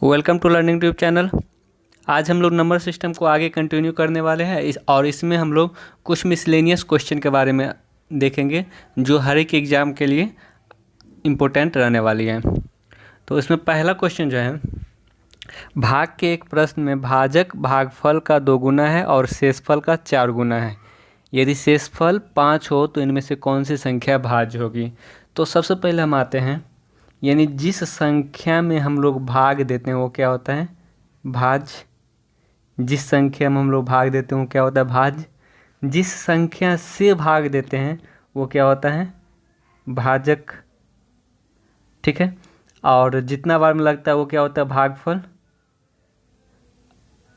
Welcome to Learning Tube channel. आज हम लोग नंबर सिस्टम को आगे कंटिन्यू करने वाले हैं और इसमें हम लोग कुछ मिसलेनियस क्वेश्चन के बारे में देखेंगे जो हर एक एग्ज़ाम के लिए इम्पोर्टेंट रहने वाली हैं। तो इसमें पहला क्वेश्चन जो है, भाग के एक प्रश्न में भाजक भागफल का 2 गुना है और शेषफल का 4 गुना है। यदि शेषफल 5 हो तो इनमें से कौन सी संख्या भाज्य होगी। तो सबसे पहले हम आते हैं, यानी जिस संख्या में हम लोग भाग देते हैं वो क्या होता है, भाज्य। जिस संख्या में हम लोग भाग देते हैं वो क्या होता है, भाज्य। जिस संख्या से भाग देते हैं वो क्या होता है, भाजक। ठीक है। और जितना बार में लगता है वो क्या होता है, भागफल।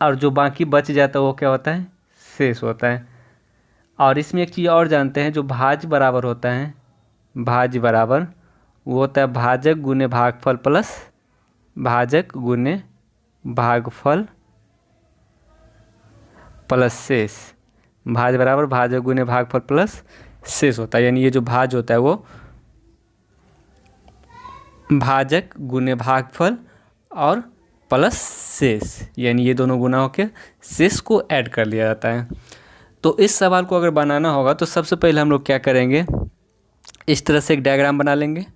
और जो बाकी बच जाता है वो क्या होता है, शेष होता है। और इसमें एक चीज़ और जानते हैं, जो भाज्य बराबर होता है, भाज्य बराबर वो होता है भाजक गुने भागफल प्लस भाजक गुने भागफल प्लस शेष। भाज्य बराबर भाजक गुने भागफल प्लस शेष होता है। यानी ये जो भाज्य होता है वो भाजक गुने भागफल और प्लस शेष, यानी ये दोनों गुना होकर शेष को ऐड कर लिया जाता है। तो इस सवाल को अगर बनाना होगा तो सबसे पहले हम लोग क्या करेंगे, इस तरह से एक डायग्राम बना लेंगे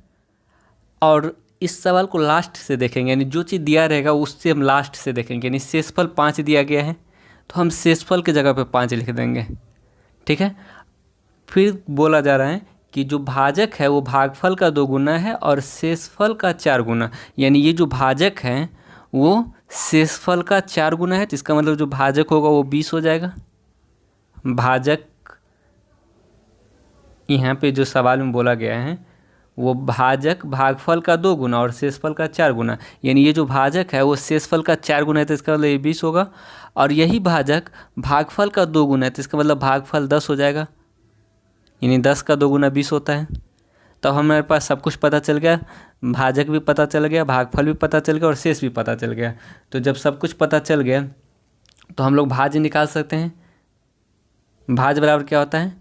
और इस सवाल को लास्ट से देखेंगे। यानी जो चीज़ दिया रहेगा उससे हम लास्ट से देखेंगे। यानी शेषफल 5 दिया गया है तो हम शेषफल की जगह पे 5 लिख देंगे। ठीक है। फिर बोला जा रहा है कि जो भाजक है वो भागफल का 2 गुना है और शेषफल का 4 गुना। यानी ये जो भाजक है वो शेषफल का 4 गुना है, तो इसका मतलब जो भाजक होगा वो 20 हो जाएगा। भाजक यहाँ पे जो सवाल में बोला गया है वो भाजक भागफल का 2 गुना और शेषफल का 4 गुना। यानी ये जो भाजक है वो शेषफल का 4 गुना है, तो इसका मतलब ये 20 होगा। और यही भाजक भागफल का 2 गुना है, तो इसका मतलब भागफल 10 हो जाएगा। यानी 10 का 2 गुना 20 होता है। तो हमारे पास सब कुछ पता चल गया, भाजक भी पता चल गया, भागफल भी पता चल गया और शेष भी पता चल गया। तो जब सब कुछ पता चल गया तो हम लोग भाज्य निकाल सकते हैं। भाज्य बराबर क्या होता है,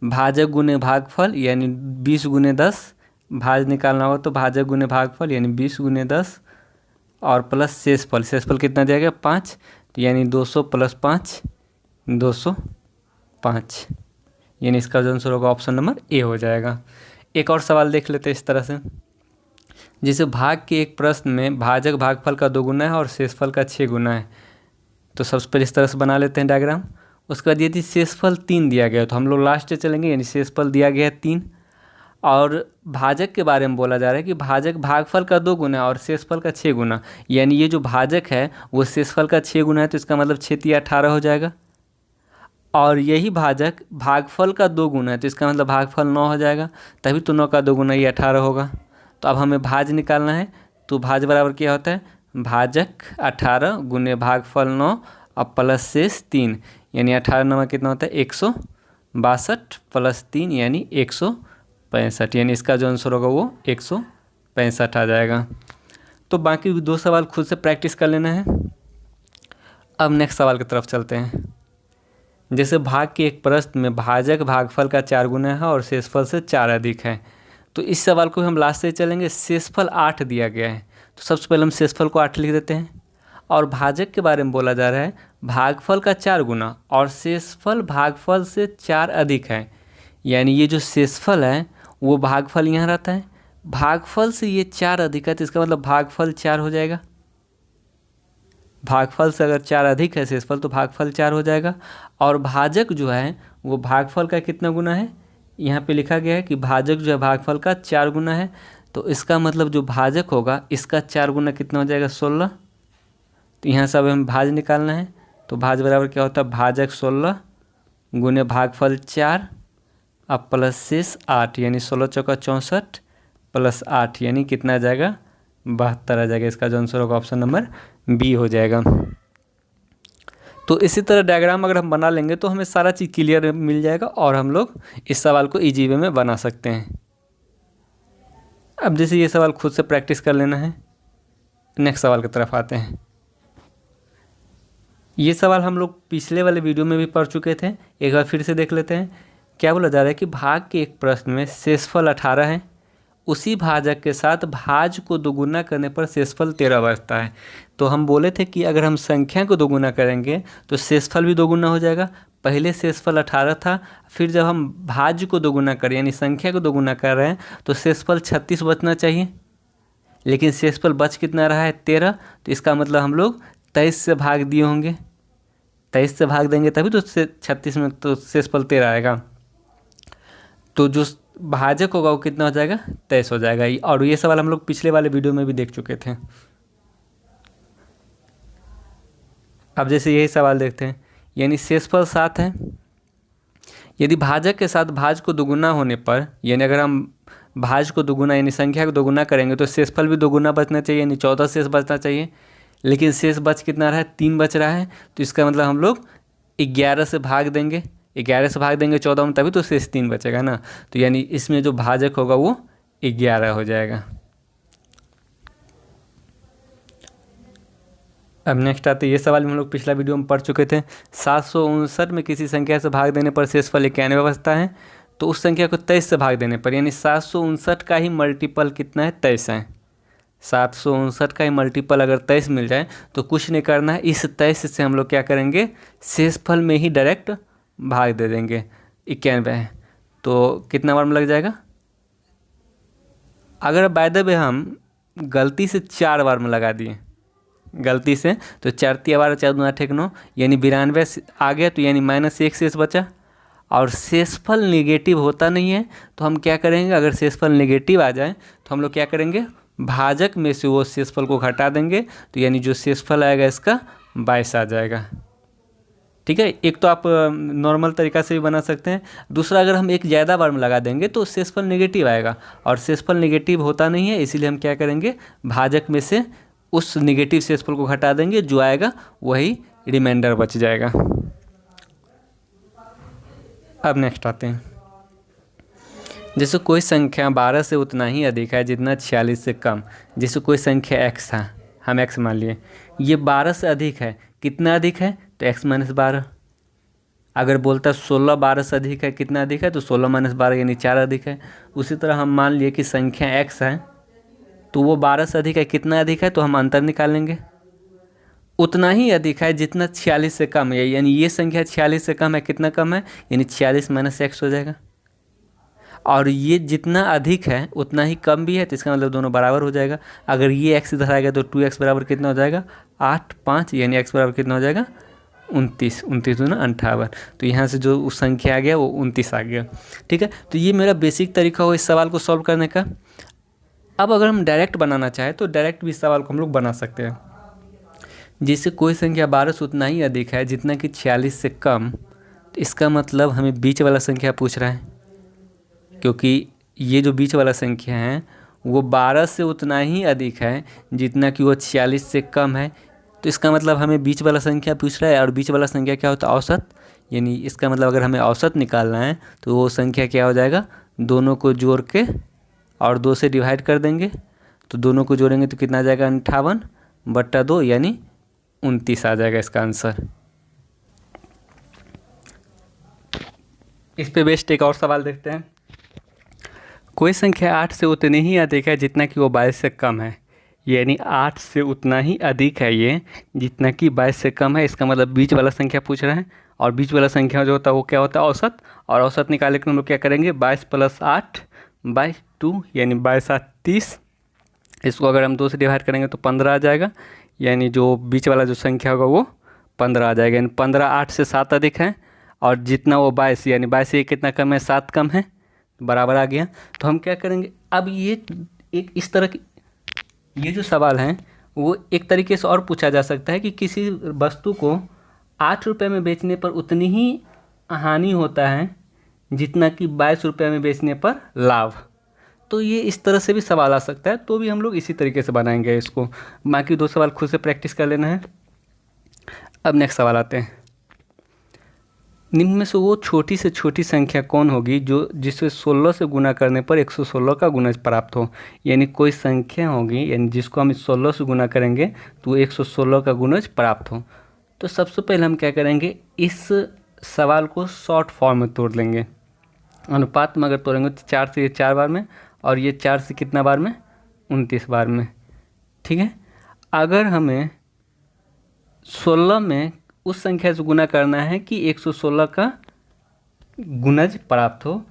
भाजक गुने भागफल, यानी 20 गुने 10। भाज्य निकालना होगा तो भाजक गुने भागफल यानी 20 गुने 10 और प्लस शेषफल। शेषफल कितना दिया गया, 5। तो यानी 200 प्लस 5 205। यानी इसका जो आंसर होगा ऑप्शन नंबर ए हो जाएगा। एक और सवाल देख लेते हैं इस तरह से, जैसे भाग के एक प्रश्न में भाजक भागफल का 2 गुना है और शेषफल का 6 गुना है। तो सबसे पहले इस तरह से बना लेते हैं डायग्राम। उसके बाद यदि शेषफल 3 दिया गया तो हम लोग लास्ट से चलेंगे। यानी शेषफल दिया गया है 3 और भाजक के बारे में बोला जा रहा है कि भाजक भागफल का 2 गुना और शेषफल का 6 गुना। यानी ये जो भाजक है वो शेषफल का 6 गुना है, तो इसका मतलब 6 × 18 हो जाएगा। और यही भाजक भागफल का 2 गुना है, तो इसका मतलब भागफल 9 हो जाएगा। तभी तो 9 का 2 गुना ये 18 होगा। तो अब हमें भाज्य निकालना है, तो भाज्य बराबर क्या होता है, भाजक 18 गुने भागफल 9 और प्लस शेष 3। यानी 18 9 कितना होता है, 162 प्लस 3 यानी 165। यानी इसका जो आंसर होगा वो 165 आ जाएगा। तो बाकी 2 सवाल खुद से प्रैक्टिस कर लेना है। अब नेक्स्ट सवाल की तरफ चलते हैं। जैसे भाग के एक प्रश्न में भाजक भागफल का 4 गुना है और शेषफल से 4 अधिक है। तो इस सवाल को हम लास्ट से चलेंगे। शेषफल 8 दिया गया है, तो सबसे पहले हम शेषफल को 8 लिख देते हैं। और भाजक के बारे में बोला जा रहा है भागफल का 4 गुना और शेषफल भागफल से 4 अधिक है। यानी ये जो शेषफल है वो भागफल यहाँ रहता है, भागफल से ये 4 अधिक है, तो इसका मतलब भागफल 4 हो जाएगा। भागफल से अगर 4 अधिक है शेषफल तो भागफल 4 हो जाएगा। और भाजक जो है वो भागफल का कितना गुना है, यहाँ पे लिखा गया है कि भाजक जो है भागफल का 4 गुना है। तो इसका मतलब जो भाजक होगा इसका 4 गुना कितना हो जाएगा, 16। तो यहाँ से अब हमें भाज्य निकालना है, तो भाज्य बराबर क्या होता है, भाजक 16 गुने भागफल 4 अब प्लस शेष 8। यानी 16 चौका 64 प्लस 8 यानी कितना आ जाएगा, 72 आ जाएगा। इसका जो आंसर होगा ऑप्शन नंबर बी हो जाएगा। तो इसी तरह डायग्राम अगर हम बना लेंगे तो हमें सारा चीज़ क्लियर मिल जाएगा और हम लोग इस सवाल को इजी वे में बना सकते हैं। अब जैसे ये सवाल खुद से प्रैक्टिस कर लेना है, नेक्स्ट सवाल की तरफ आते हैं। ये सवाल हम लोग पिछले वाले वीडियो में भी पढ़ चुके थे, एक बार फिर से देख लेते हैं। क्या बोला जा रहा है कि भाग के एक प्रश्न में शेषफल 18 है उसी भाजक के साथ भाज्य को दोगुना करने पर शेषफल 13 बचता है। तो हम बोले थे कि अगर हम संख्या को दोगुना करेंगे तो शेषफल भी दोगुना हो जाएगा। पहले शेषफल 18 था, फिर जब हम भाज्य को दोगुना करें यानी संख्या को दोगुना कर रहे हैं तो शेषफल 36 बचना चाहिए, लेकिन शेषफल बच कितना रहा है 13। तो इसका मतलब हम लोग 23 से भाग दिए होंगे, 23 से भाग देंगे तभी तो 36 में तो शेषफल 13 आएगा। तो जो भाजक होगा वो कितना हो जाएगा 23 हो जाएगा। और ये सवाल हम लोग पिछले वाले वीडियो में भी देख चुके थे। अब जैसे यही सवाल देखते हैं, यानी शेषफल 7 है। यदि भाजक के साथ भाज्य को दोगुना होने पर, यानी अगर हम भाज्य को दोगुना यानी संख्या को दोगुना करेंगे तो शेषफल भी दोगुना बचना चाहिए, यानी 14 शेष बचना चाहिए। लेकिन शेष बच कितना रहा है 3 बच रहा है। तो इसका मतलब हम लोग 11 से भाग देंगे, 11 से भाग देंगे 14 में तभी तो शेष 3 बचेगा ना। तो यानी इसमें जो भाजक होगा वो 11 हो जाएगा। अब नेक्स्ट आते ये सवाल हम लोग पिछला वीडियो में पढ़ चुके थे। 759 में किसी संख्या से भाग देने पर शेषफल 91 बचता है। तो उस संख्या को 23 से भाग देने पर, यानी 759 का ही मल्टीपल कितना है 23 है। 759 का ही मल्टीपल अगर 23 मिल जाए तो कुछ नहीं करना है, इस 23 से हम लोग क्या करेंगे शेषफल में ही डायरेक्ट भाग दे देंगे। 91 है तो कितना बार में लग जाएगा। अगर बाय द वे हम गलती से 4 बार में लगा दिए गलती से, तो 4 × 12 4 × 8 = 9, यानी 92 आ गया। तो यानी -1 शेष बचा। और शेषफल नेगेटिव होता नहीं है तो हम क्या करेंगे, अगर शेषफल नेगेटिव आ जाए तो हम लोग क्या करेंगे भाजक में से वो शेषफल को घटा देंगे। तो यानी जो शेषफल आएगा इसका 22 आ जाएगा। ठीक है, एक तो आप नॉर्मल तरीका से भी बना सकते हैं। दूसरा, अगर हम एक ज़्यादा बार में लगा देंगे तो शेषफल नेगेटिव आएगा, और शेषफल नेगेटिव होता नहीं है, इसीलिए हम क्या करेंगे भाजक में से उस नेगेटिव शेषफल को घटा देंगे, जो आएगा वही रिमाइंडर बच जाएगा। अब नेक्स्ट आते हैं, जैसे कोई संख्या 12 से उतना ही अधिक है जितना 46 से कम। जैसे कोई संख्या x था, हम x मान लिए, ये 12 से अधिक है, कितना अधिक है तो x - 12। अगर बोलता 16 12 से अधिक है, कितना अधिक है तो 16 - 12 यानी 4 अधिक है। उसी तरह हम मान लिए कि संख्या x है तो वो 12 से अधिक है, कितना अधिक है तो हम अंतर निकालेंगे। उतना ही अधिक है जितना 46 से कम है, यानी ये संख्या 46 से कम है, कितना कम है यानी 46 - x हो जाएगा। और ये जितना अधिक है उतना ही कम भी है, तो इसका मतलब दोनों बराबर हो जाएगा। अगर ये x इधर आएगा तो 2x बराबर कितना हो जाएगा 8 5, यानी x बराबर कितना हो जाएगा 29, 29 दूना 58। तो यहाँ से जो उस संख्या आ गया वो 29 आ गया। ठीक है, तो ये मेरा बेसिक तरीका हो इस सवाल को सॉल्व करने का। अब अगर हम डायरेक्ट बनाना चाहें तो डायरेक्ट भी इस सवाल को हम लोग बना सकते हैं। जैसे कोई संख्या 12 से उतना ही अधिक है जितना कि 46 से कम, तो इसका मतलब हमें बीच वाला संख्या पूछ रहा है, क्योंकि ये जो बीच वाला संख्या है वो 12 से उतना ही अधिक है जितना कि वो 46 से कम है। तो इसका मतलब हमें बीच वाला संख्या पूछ रहा है, और बीच वाला संख्या क्या होता है औसत। यानी इसका मतलब अगर हमें औसत निकालना है तो वो संख्या क्या हो जाएगा, दोनों को जोड़ के और 2 से डिवाइड कर देंगे। तो दोनों को जोड़ेंगे तो कितना आ जाएगा 58/2 यानी 29 आ जाएगा इसका आंसर। इस पे बेस्ड एक और सवाल देखते हैं। कोई संख्या 8 से उतनी ही अधिक है जितना कि वो 22 से कम है, यानी 8 से उतना ही अधिक है ये जितना कि 22 से कम है। इसका मतलब बीच वाला संख्या पूछ रहा है, और बीच वाला संख्या जो होता है वो क्या होता है औसत। और औसत निकालने के हम लोग क्या करेंगे 22 + 8/2 यानी 22 8 30। इसको अगर हम 2 से डिवाइड करेंगे तो 15 आ जाएगा, यानी जो बीच वाला जो संख्या होगा वो 15 आ जाएगा। यानी 15 8 से 7 अधिक है, और जितना वो 22 यानी 22 से कितना कम है 7 कम है, बराबर आ गया। तो हम क्या करेंगे, अब ये एक इस तरह की ये जो सवाल हैं वो एक तरीके से और पूछा जा सकता है कि किसी वस्तु को 8 रुपये में बेचने पर उतनी ही हानि होता है जितना कि 22 रुपये में बेचने पर लाभ। तो ये इस तरह से भी सवाल आ सकता है, तो भी हम लोग इसी तरीके से बनाएंगे इसको। बाकी 2 सवाल खुद से प्रैक्टिस कर लेना है। अब नेक्स्ट सवाल आते हैं, निम्न में से वो छोटी से छोटी संख्या कौन होगी जो जिसे 16 से गुना करने पर 116 का गुणज प्राप्त हो। यानी कोई संख्या होगी, यानी जिसको हम 16 से गुना करेंगे तो 116 का गुणज प्राप्त हो। तो सबसे पहले हम क्या करेंगे, इस सवाल को शॉर्ट फॉर्म में तोड़ लेंगे। अनुपात में अगर तोड़ेंगे तो 4 से 4 बार में, और ये 4 से कितना बार में, 29 बार में। ठीक है, अगर हमें 16 में उस संख्या से गुना करना है कि 116 का गुणज प्राप्त हो,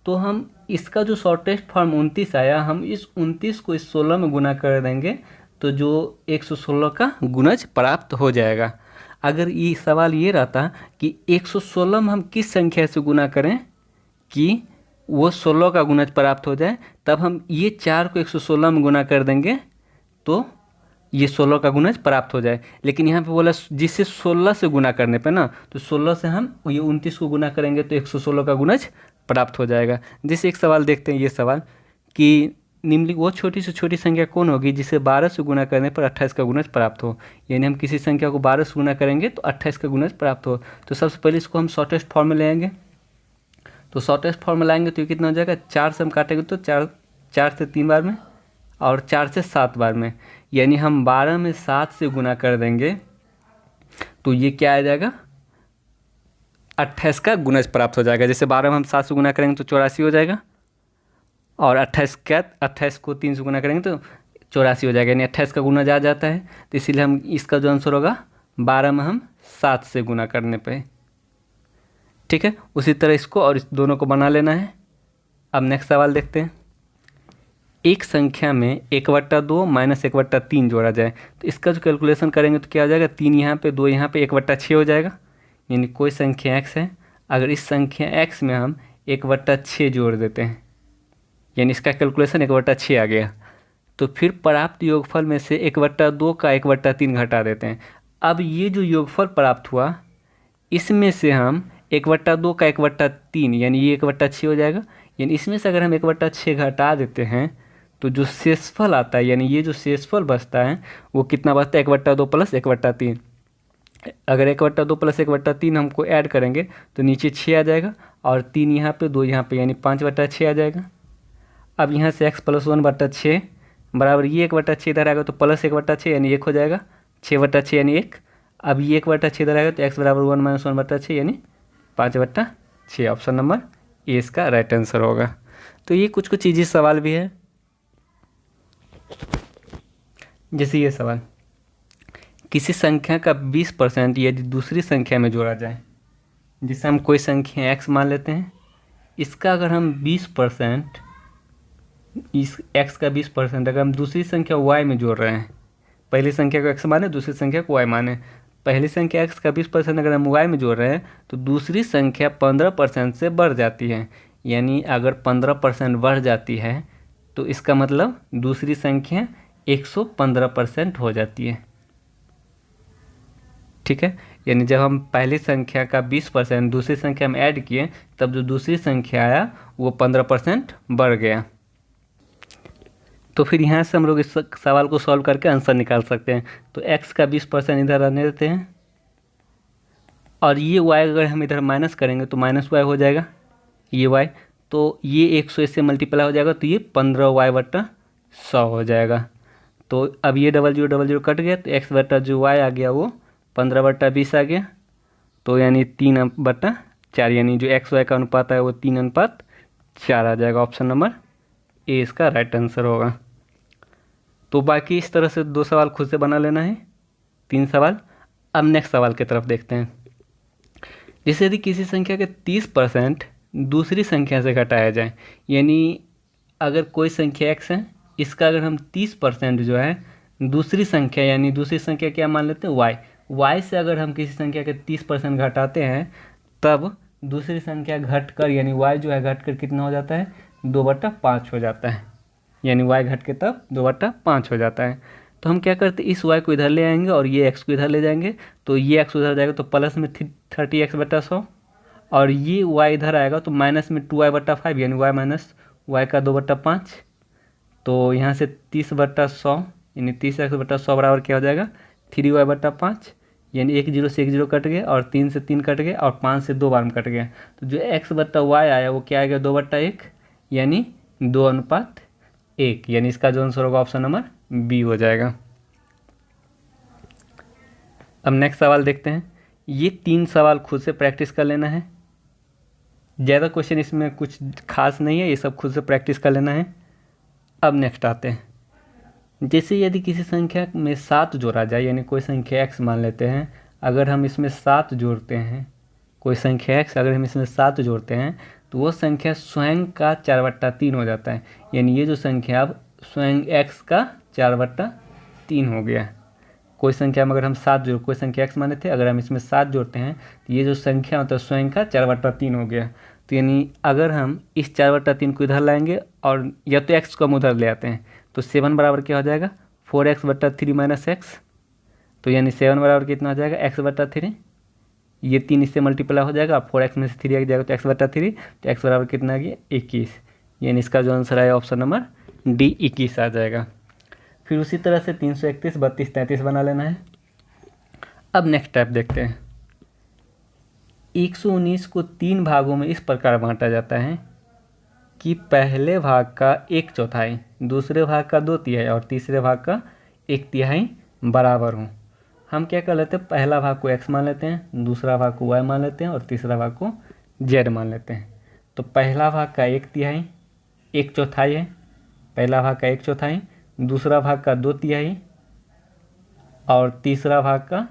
तो हम इसका जो शॉर्टेस्ट फॉर्म 29 आया, हम इस 29 को इस 16 में गुना कर देंगे तो जो 116 का गुणज प्राप्त हो जाएगा। अगर ये सवाल ये रहता कि 116 में हम किस संख्या से गुना करें कि वो 16 का गुणज प्राप्त हो जाए, तब हम ये 4 को 116 में गुना कर देंगे तो ये 16 का गुणज प्राप्त हो जाए। लेकिन यहाँ पे बोला जिससे 16 से गुना करने पे ना, तो 16 से हम ये 29 को गुना करेंगे तो 116 का गुणज प्राप्त हो जाएगा। जैसे एक सवाल देखते हैं, ये सवाल कि निम्नलिखित वो छोटी से छोटी संख्या कौन होगी जिसे 12 से गुना करने पर 28 का गुणज प्राप्त हो। यानी हम किसी संख्या को 12 से गुना करेंगे तो 28 का गुणज प्राप्त हो। तो सबसे पहले इसको हम शॉर्टेस्ट फॉर्म में ले आएंगे। तो शॉर्टेस्ट फॉर्म में लाएंगे तो ये कितना हो जाएगा, 4 से हम काटेंगे तो 4 से 3 बार में और 4 से 7 बार में। यानी हम 12 में 7 से गुना कर देंगे तो ये क्या आ जाएगा, 28 का गुणज प्राप्त हो जाएगा। जैसे 12 में हम 7 से गुना करेंगे तो 84 हो जाएगा, और 28 को 3 से गुना करेंगे तो 84 हो जाएगा। यानी 28 का गुणज आ जाता है। तो इसीलिए हम इसका जो आंसर होगा 12 में हम 7 से गुना करने पे। ठीक है, उसी तरह इसको और इस दोनों को बना लेना है। अब नेक्स्ट सवाल देखते हैं। एक संख्या में 1/2 माइनस 1/3 जोड़ा जाए तो इसका जो कैलकुलेशन करेंगे तो क्या हो जाएगा, 3 यहाँ पे 2 यहाँ पे 1/6 हो जाएगा। यानी कोई संख्या x है, अगर इस संख्या x में हम 1/6 जोड़ देते हैं, यानी इसका कैलकुलेशन 1/6 आ गया, तो फिर प्राप्त योगफल में से 1/2 का 1/3 घटा देते हैं। अब ये जो योगफल प्राप्त हुआ इसमें से हम 1/2 का 1/3 यानी ये 1/6 हो जाएगा। यानी इसमें से अगर हम 1/6 घटा देते हैं तो जो शेषफल आता है, यानी ये जो शेषफल बचता है वो कितना बचता है, 1/2 प्लस 1/3। अगर 1/2 प्लस 1/3 हमको ऐड करेंगे तो नीचे 6 आ जाएगा, और 3 यहाँ पे 2 यहाँ पे, यानी 5/6 आ जाएगा। अब यहाँ से x + 1/6 बराबर ये 1/6 इधर आएगा तो प्लस 1/6 यानी 1 हो जाएगा, 6/6 यानी 1। अब ये 1/6 इधर आएगा तो x बराबर 1 - 1/6 यानी 5/6। ऑप्शन नंबर ए इसका राइट आंसर होगा। तो ये कुछ कुछ चीज़ें सवाल भी है। जैसे ये सवाल, किसी संख्या का 20% यदि दूसरी संख्या में जोड़ा जाए, जिसे हम कोई संख्या x मान लेते हैं, इसका अगर हम 20%, इस x का 20% अगर हम दूसरी संख्या y में जोड़ रहे हैं, पहली संख्या को x माने दूसरी संख्या को y माने, पहली संख्या x का 20% अगर हम y में जोड़ रहे हैं तो दूसरी संख्या 15% से बढ़ जाती है। यानी अगर 15% बढ़ जाती है तो इसका मतलब दूसरी संख्या 115% हो जाती है। ठीक है, यानी जब हम पहली संख्या का 20% दूसरी संख्या में ऐड किए तब जो दूसरी संख्या आया वो 15% बढ़ गया। तो फिर यहाँ से हम लोग इस सवाल को सॉल्व करके आंसर निकाल सकते हैं। तो x का 20% इधर रहने देते हैं, और ये y अगर हम इधर माइनस करेंगे तो -y हो जाएगा, ये y, तो ये 100 से मल्टीप्लाई हो जाएगा तो ये 15y/100 हो जाएगा। तो अब ये 00 कट गया तो x जो y आ गया वो 15/20 आ गया, तो यानी 3/4, यानी जो x y का अनुपात है वो 3:4 आ जाएगा। ऑप्शन नंबर ए इसका राइट आंसर होगा। तो बाकी इस तरह से 2 सवाल खुद से बना लेना है, 3 सवाल। अब नेक्स्ट सवाल की तरफ देखते हैं। जैसे यदि किसी संख्या के 30% दूसरी संख्या से घटाया जाए, यानी अगर कोई संख्या x है, इसका अगर हम 30% जो है दूसरी संख्या, यानी दूसरी संख्या क्या मान लेते हैं, y से अगर हम किसी संख्या के 30% घटाते हैं तब दूसरी संख्या घटकर, यानी y जो है घटकर कितना हो जाता है, 2/5 हो जाता है। यानी y घट के तब 2/5 हो जाता है। तो हम क्या करते हैं, इस y को इधर ले आएंगे और ये x को इधर ले जाएंगे, तो ये x उधर जाएगा तो प्लस में 30x/100, और ये y इधर आएगा तो माइनस में 2y/5, यानी y माइनस y का 2/5। तो यहाँ से 30/100 यानी 30x/100 बराबर क्या हो जाएगा, 3y/5, यानी 1 0 से 1 0 कट गया, और 3 से 3 कट गया, और 5 से 2 बार में कट गया। तो जो x/y आया वो क्या आएगा, 2/1, यानी 2:1, यानी इसका जो आंसर होगा ऑप्शन नंबर बी हो जाएगा। अब नेक्स्ट सवाल देखते हैं। ये 3 सवाल खुद से प्रैक्टिस कर लेना है, ज़्यादा क्वेश्चन इसमें कुछ खास नहीं है, ये सब खुद से प्रैक्टिस कर लेना है। अब नेक्स्ट आते हैं, जैसे यदि किसी संख्या में 7 जोड़ा जाए, यानी कोई संख्या x मान लेते हैं, अगर हम इसमें 7 जोड़ते हैं, कोई संख्या x अगर हम इसमें 7 जोड़ते हैं तो वो संख्या स्वयं का 4/3 हो जाता है। यानी ये जो संख्या अब स्वयं x का 4/3 हो गया। कोई संख्या में अगर हम 7 जोड़, कोई संख्या x माने थे, अगर हम इसमें 7 जोड़ते हैं तो ये जो संख्या मतलब स्वयं का 4/3 हो गया। तो यानी अगर हम इस 4/3 को इधर लाएंगे और या तो x को हम उधर ले आते हैं तो 7 बराबर क्या हो जाएगा 4x/3 माइनस एक्स। तो यानी 7 बराबर कितना हो जाएगा x/3, ये 3 इससे मल्टीप्लाई हो जाएगा, 4x में से 3 आ जाएगा तो x/3, तो x बराबर कितना आ गया 21। यानी इसका जो आंसर आया ऑप्शन नंबर डी 21 आ जाएगा। फिर उसी तरह से 331, 32, 33 बना लेना है। अब नेक्स्ट टाइप देखते हैं। 119 को 3 भागों में इस प्रकार बांटा जाता है कि पहले भाग का 1/4, दूसरे भाग का 2/3 और तीसरे भाग का 1/3 बराबर हों। हम क्या कर लेते हैं, पहला भाग को x मान लेते हैं, दूसरा भाग को y मान लेते हैं और तीसरा भाग को z मान लेते हैं। तो पहला भाग का 1/3 1/4 है, पहला भाग का 1/4, दूसरा भाग का 2/3 और तीसरा भाग का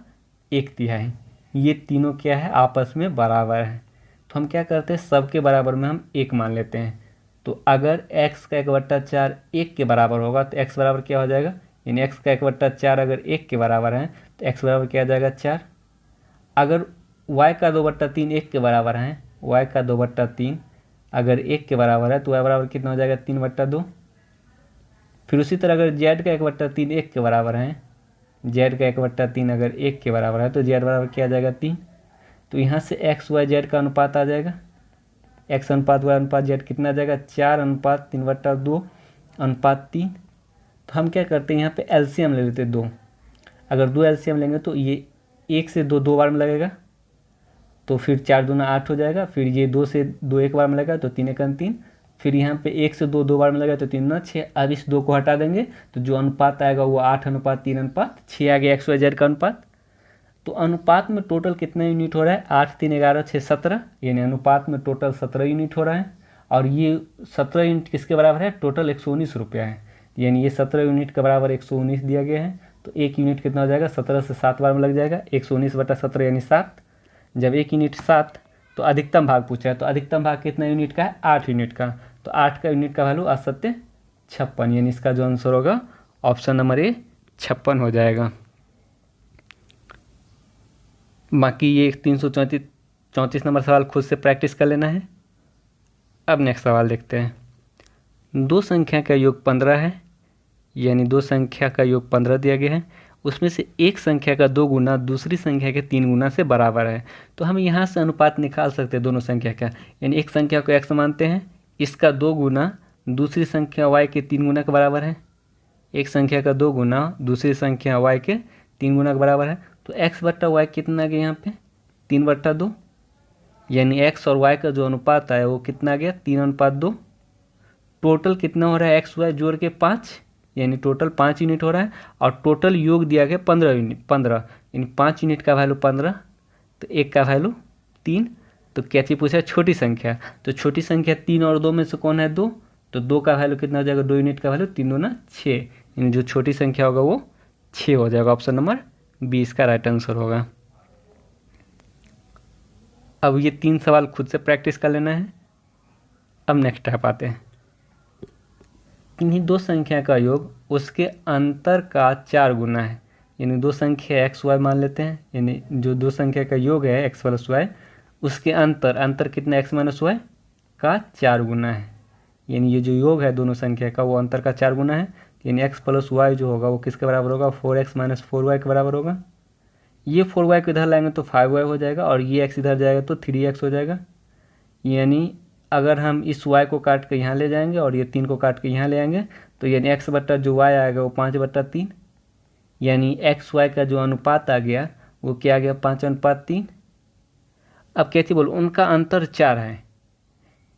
1/3। ये तीनों क्या है, आपस में बराबर है। तो हम क्या करते हैं, सबके बराबर में हम 1 मान लेते हैं। तो अगर x का 1/4 1 के बराबर होगा तो x बराबर क्या हो जाएगा, यानी x का 1/4 अगर 1 के बराबर है तो x बराबर क्या आ जाएगा 4। अगर y का 2/3 1 के बराबर है, y का 2/3 अगर 1 के बराबर है तो y बराबर कितना हो जाएगा 3/2। फिर उसी तरह अगर z का 1/3 1 के बराबर है, z का 1/3 अगर 1 के बराबर है तो z बराबर क्या आ जाएगा 3। तो यहाँ से x y z का अनुपात आ जाएगा, x अनुपात y अनुपात z कितना आ जाएगा 4:3/2/3। तो हम क्या करते हैं, यहाँ पे एलसीएम ले लेते हैं 2। अगर 2 एलसीएम लेंगे तो ये 1 से 2 2 बार में लगेगा तो फिर 4 दूना 8 हो जाएगा। फिर ये 2 से 2 एक बार में लगेगा तो 3 एकम 3। फिर यहाँ पे 1 से 2 2 बार में लगेगा तो 3 दूना 6। अब इस 2 को हटा देंगे तो जो अनुपात आएगा वो 8:3:6 आ गया x y z का अनुपात। तो अनुपात में टोटल कितना यूनिट हो रहा है, 8 3 11 6 17, यानी अनुपात में टोटल 17 यूनिट हो रहा है। और ये 17 यूनिट किसके बराबर है, टोटल 119 रुपया है। यानी ये 17 यूनिट के बराबर 119 दिया गया है। तो 1 यूनिट कितना हो जाएगा, 17 से 7 बार में लग जाएगा, 119/17 यानी 7। जब 1 यूनिट 7 तो अधिकतम भाग पूछा है, तो अधिकतम भाग कितना यूनिट का है, 8 यूनिट का। तो 8 का यूनिट का वैल्यू 8×7 = 56, यानी इसका जो आंसर होगा ऑप्शन नंबर ए 56 हो जाएगा। बाकी ये 334 नंबर सवाल खुद से प्रैक्टिस कर लेना है। अब नेक्स्ट सवाल देखते हैं। 2 संख्या का योग 15 है, यानी 2 संख्या का योग 15 दिया गया है। उसमें से एक संख्या का 2 गुना दूसरी संख्या के 3 गुना से बराबर है। तो हम यहाँ से अनुपात निकाल सकते हैं दोनों संख्या का। यानी एक संख्या को x मानते हैं, इसका 2 गुना दूसरी संख्या y के 3 गुना के बराबर है। एक संख्या का 2 गुना दूसरी संख्या y के 3 गुना के बराबर है। तो x/y कितना आ गया यहाँ पे 3/2, यानी x और y का जो अनुपात आया वो कितना आ गया 3:2। टोटल कितना हो रहा है x y जोड़ के 5, यानी टोटल 5 यूनिट हो रहा है। और टोटल योग दिया गया 15 यूनिट, 15 यानी 5 यूनिट का वैल्यू 15, तो 1 का वैल्यू 3। तो क्या चीज़ पूछा है, छोटी संख्या। तो छोटी संख्या 3 और 2 में से कौन है 2, तो 2 का वैल्यू कितना हो जाएगा, 2 यूनिट का वैल्यू 3 दूना 6, यानी जो छोटी संख्या होगा वो 6 हो जाएगा। ऑप्शन नंबर 20 का राइट आंसर होगा। अब ये 3 सवाल खुद से प्रैक्टिस कर लेना है। अब नेक्स्ट टाइप आते हैं। किन्हीं 2 संख्या का योग उसके अंतर का 4 गुना है, यानी 2 संख्या x y मान लेते हैं, यानी जो 2 संख्या का योग है x + y, उसके अंतर कितना x - y का 4 गुना है। यानी ये जो योग है दोनों संख्या का वो अंतर का 4 गुना है। यानी x + y जो होगा वो किसके बराबर होगा, 4x - 4y के बराबर होगा। ये 4y को इधर लाएंगे तो 5y हो जाएगा और ये x इधर जाएगा तो 3x हो जाएगा। यानी अगर हम इस y को काट के यहाँ ले जाएंगे और ये 3 को काट के यहाँ ले आएंगे तो यानी x बट्टा जो y आएगा वो 5/3, यानी x y का जो अनुपात आ गया वो क्या आ गया 5:3। अब कैसे बोल, उनका अंतर 4 है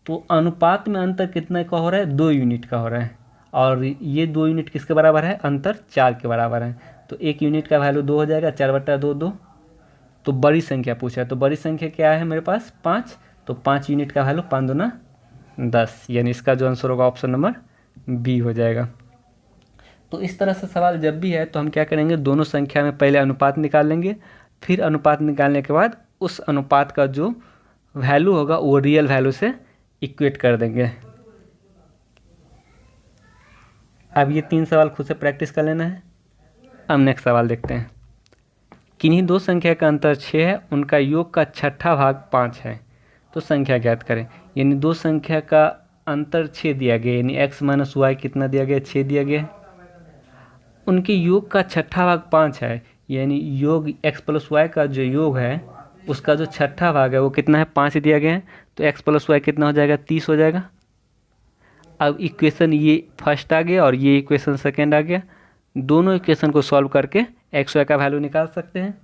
तो अनुपात में अंतर कितना का हो रहा है, 2 यूनिट का हो रहा है। और ये 2 यूनिट किसके बराबर है, अंतर 4 के बराबर है। तो 1 यूनिट का वैल्यू 2 हो जाएगा, 4/2 2। तो बड़ी संख्या पूछा है, तो बड़ी संख्या क्या है मेरे पास 5, तो 5 यूनिट का वैल्यू 5 दूना 10, यानी इसका जो आंसर होगा ऑप्शन नंबर बी हो जाएगा। तो इस तरह से सवाल जब भी है तो हम क्या करेंगे, दोनों संख्या में पहले अनुपात निकाल लेंगे, फिर अनुपात निकालने के बाद उस अनुपात का जो वैल्यू होगा वो रियल वैल्यू से इक्वेट कर देंगे। अब ये 3 सवाल खुद से प्रैक्टिस कर लेना है। अब नेक्स्ट सवाल देखते हैं। किन्हीं दो संख्या का अंतर 6 है, उनका योग का छठा भाग 5 है, तो संख्या ज्ञात करें। यानी दो संख्या का अंतर 6 दिया गया, यानी x माइनस वाई कितना दिया गया, 6 दिया गया। उनके योग का छठा भाग 5 है, यानी योग x प्लस वाई का जो योग है उसका जो छठा भाग है वो कितना है, 5 दिया गया है। तो x प्लस वाई कितना हो जाएगा, 30 हो जाएगा। अब इक्वेशन ये फर्स्ट आ गया और ये इक्वेशन सेकेंड आ गया। दोनों इक्वेशन को सॉल्व करके एक्स वाई का वैल्यू निकाल सकते हैं।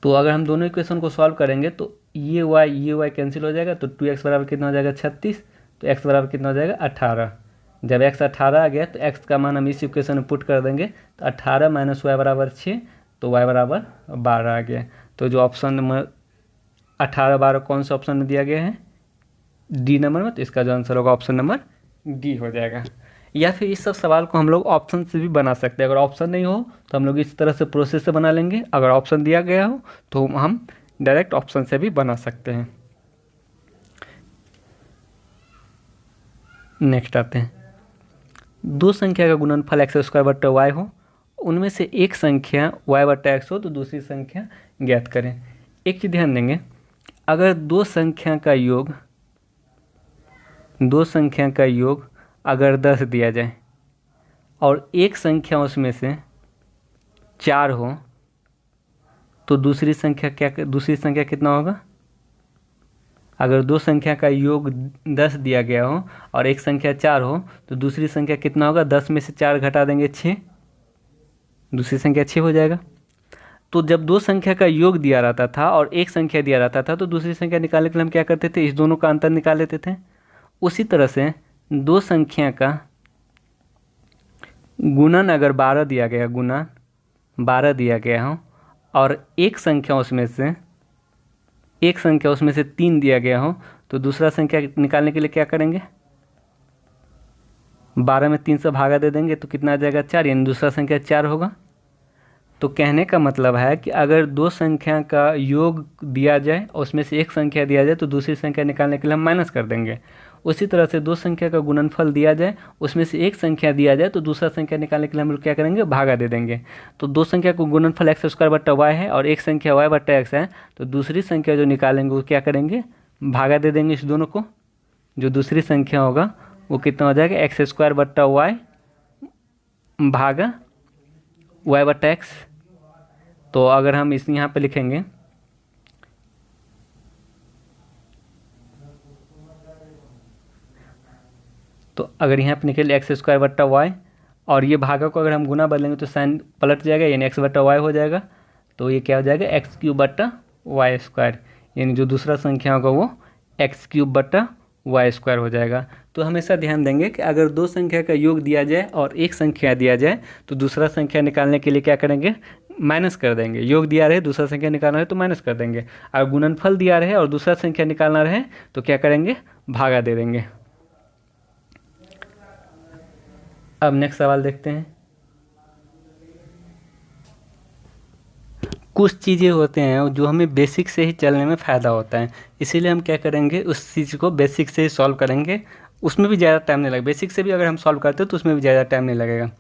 तो अगर हम दोनों इक्वेशन को सॉल्व करेंगे तो ये वाई कैंसिल हो जाएगा, तो 2x बराबर कितना हो जाएगा, 36। तो x बराबर कितना हो जाएगा, 18। जब x 18 आ गया तो x का मान हम इस इक्वेशन में पुट कर देंगे, तो 18 माइनस वाई बराबर 6, तो y बराबर 12 आ गया। तो जो ऑप्शन नंबर 18 12 कौन सा ऑप्शन में दिया गया है, डी नंबर में, तो इसका जो आंसर होगा ऑप्शन नंबर डी हो जाएगा। या फिर इस सब सवाल को हम लोग ऑप्शन से भी बना सकते हैं। अगर ऑप्शन नहीं हो तो हम लोग इस तरह से प्रोसेस से बना लेंगे, अगर ऑप्शन दिया गया हो तो हम डायरेक्ट ऑप्शन से भी बना सकते हैं। नेक्स्ट आते हैं, दो संख्या का गुणनफल एक्स स्क्वायर बट्टा वाई हो, उनमें से एक संख्या वाई बट्टा एक्स हो तो दूसरी संख्या ज्ञात करें। एक चीज़ ध्यान देंगे, अगर दो संख्या का योग अगर 10 दिया जाए और एक संख्या उसमें से 4 हो तो दूसरी संख्या कितना होगा। अगर दो संख्या का योग 10 दिया गया हो और एक संख्या 4 हो तो दूसरी संख्या कितना होगा, 10 में से 4 घटा देंगे 6, दूसरी संख्या 6 हो जाएगा। तो जब दो संख्या का योग दिया रहता था और एक संख्या दिया रहता था तो दूसरी संख्या निकालने के लिए हम क्या करते थे, इस दोनों का अंतर निकाल लेते थे। उसी तरह से दो संख्या का गुणन अगर 12 दिया गया हो और एक संख्या उसमें से 3 दिया गया हो तो दूसरा संख्या निकालने के लिए क्या करेंगे, 12 में 3 से भागा दे देंगे तो कितना आ जाएगा, 4, यानी दूसरा संख्या 4 होगा। तो कहने का मतलब है कि अगर दो संख्या का योग दिया जाए और उसमें से एक संख्या दिया जाए तो दूसरी संख्या निकालने के लिए हम माइनस कर देंगे। उसी तरह से दो संख्या का गुणनफल दिया जाए, उसमें से एक संख्या दिया जाए तो दूसरा संख्या निकालने के लिए हम लोग क्या करेंगे, भागा दे देंगे। तो दो संख्या को गुणनफल एक्स स्क्वायर बट्टा वाई है और एक संख्या वाई बट्टा एक्स है, तो दूसरी संख्या जो निकालेंगे वो क्या करेंगे, भागा दे देंगे इस दोनों को। जो दूसरी संख्या होगा वो कितना हो जाएगा, एक्स स्क्वायर बट्टा वाई भागा वाई बट्टा एक्स। तो अगर हम इस यहाँ पे लिखेंगे तो अगर यहाँ पे निकले एक्स स्क्वायर बट्टा वाई और ये भागा को अगर हम गुना बदलेंगे तो साइन पलट जाएगा, यानी एक्स बट्टा वाई हो जाएगा। तो ये क्या हो जाएगा, एक्स क्यूब बट्टा वाई स्क्वायर, यानी जो दूसरा संख्या होगा वो एक्स क्यूब बट्टा वाई स्क्वायर हो जाएगा। तो हमेशा ध्यान देंगे कि अगर दो संख्या का योग दिया जाए और एक संख्या दिया जाए तो दूसरा संख्या निकालने के लिए क्या करेंगे, माइनस कर देंगे। योग दिया रहे दूसरा संख्या निकालना रहे तो माइनस कर देंगे, अगर गुणनफल दिया रहे और दूसरा संख्या निकालना रहे तो क्या करेंगे, भागा दे देंगे। अब नेक्स्ट सवाल देखते हैं। कुछ चीज़ें होते हैं जो हमें बेसिक से ही चलने में फ़ायदा होता है, इसीलिए हम क्या करेंगे, उस चीज़ को बेसिक से ही सॉल्व करेंगे, उसमें भी ज़्यादा टाइम नहीं लगेगा। बेसिक से भी अगर हम सॉल्व करते हैं तो उसमें भी ज़्यादा टाइम नहीं लगेगा।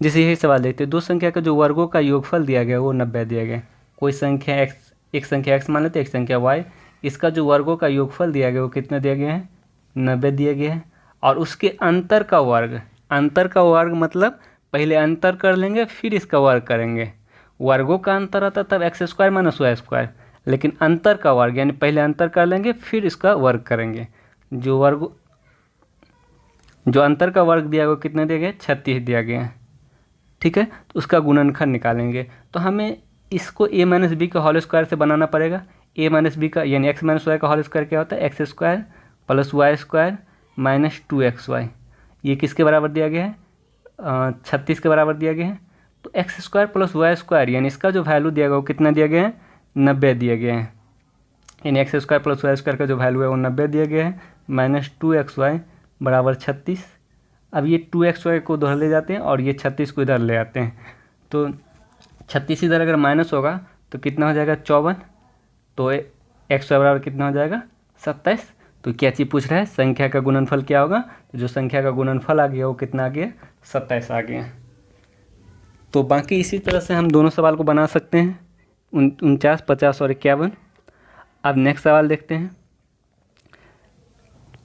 जैसे यही सवाल देखते हैं, दो संख्या का जो वर्गों का योगफल दिया गया वो 90 दिया गया। कोई संख्या एक्स, एक संख्या एक्स मान लेते, एक संख्या वाई, इसका जो वर्गों का योगफल दिया गया वो कितना दिया गया है, 90 दिया गया है। और उसके अंतर का वर्ग मतलब पहले अंतर कर लेंगे फिर इसका वर्ग करेंगे। वर्गों का अंतर आता तब x square minus y square, लेकिन अंतर का वर्ग यानी पहले अंतर कर लेंगे फिर इसका वर्ग करेंगे। जो अंतर का वर्ग दिया गया कितना दिया गया, 36 दिया गया है, ठीक है। तो उसका गुणनखंड निकालेंगे तो हमें इसको a माइनस बी का होल स्क्वायर से बनाना पड़ेगा। a माइनस बी का यानी x माइनस वाई का होल स्क्वायर क्या होता है, x square plus y square minus 2xy। ये किसके बराबर दिया गया है, 36 के बराबर दिया गया है। तो x square plus y square यानी इसका जो वैल्यू दिया गया वो कितना दिया गया है, 90 दिया गया है। यानी x square plus y square का जो वैल्यू है वो 90 दिया गया है, माइनस 2xy बराबर 36। अब ये 2xy को उधर ले जाते हैं और ये 36 को इधर ले आते हैं, तो 36 इधर अगर माइनस होगा तो कितना हो जाएगा 54, तो xy बराबर कितना हो जाएगा 27। तो क्या चीज़ पूछ रहा है, संख्या का गुणनफल क्या होगा, तो जो संख्या का गुणनफल आ गया वो कितना आ गया 27 आ गया। तो बाकी इसी तरह से हम दोनों सवाल को बना सकते हैं, 49, 50 और 51। अब नेक्स्ट सवाल देखते हैं।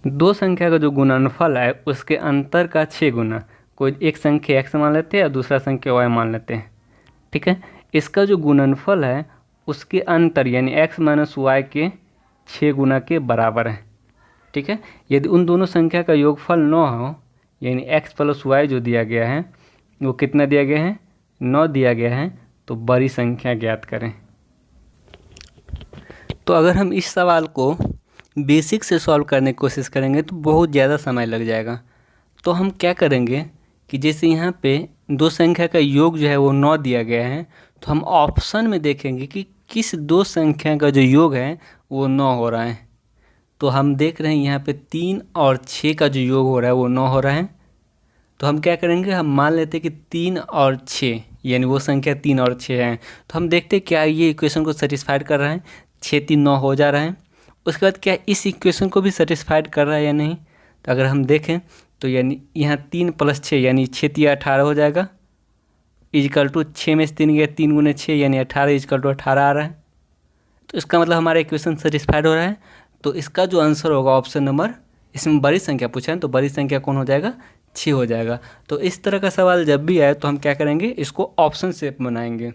दो संख्या का जो गुणनफल है उसके अंतर का 6 गुना, कोई एक संख्या x मान लेते हैं और दूसरा संख्या y मान लेते हैं, ठीक है। इसका जो गुणनफल है उसके अंतर यानी x माइनस वाई के 6 गुना के बराबर है, ठीक है। यदि उन दोनों संख्या का योगफल 9 हो, यानी x प्लस वाई जो दिया गया है वो कितना दिया गया है 9 दिया गया है, तो बड़ी संख्या ज्ञात करें। तो अगर हम इस सवाल को बेसिक से सॉल्व करने की कोशिश करेंगे तो बहुत ज़्यादा समय लग जाएगा। तो हम क्या करेंगे कि जैसे यहाँ पे दो संख्या का योग जो है वो 9 दिया गया है, तो हम ऑप्शन में देखेंगे कि किस दो संख्या का जो योग है वो 9 हो रहा है। तो हम देख रहे हैं यहाँ पे 3 और 6 का जो योग हो रहा है वो 9 हो रहा है। तो हम क्या करेंगे, हम मान लेते हैं कि 3 और 6 यानी वो संख्या 3 और 6 हैं। तो हम देखते हैं क्या ये इक्वेशन को सेटिस्फाइड कर रहा है, 6 3 9 हो जा रहा है। उसके बाद क्या इस इक्वेशन को भी सेटिस्फाइड कर रहा है या नहीं, तो अगर हम देखें तो यानी यहाँ 3 प्लस 6 यानी 6 3 18 हो जाएगा, इजकल टू 6 में से 3 गया 3 गुने 6 यानी 18 इजकल टू 18 आ रहा है। तो इसका मतलब हमारा इक्वेशन सेटिस्फाइड हो रहा है। तो इसका जो आंसर होगा ऑप्शन नंबर, इसमें बड़ी संख्या पूछा है तो बड़ी संख्या कौन हो जाएगा 6 हो जाएगा। तो इस तरह का सवाल जब भी आए तो हम क्या करेंगे, इसको ऑप्शन शेप बनाएंगे।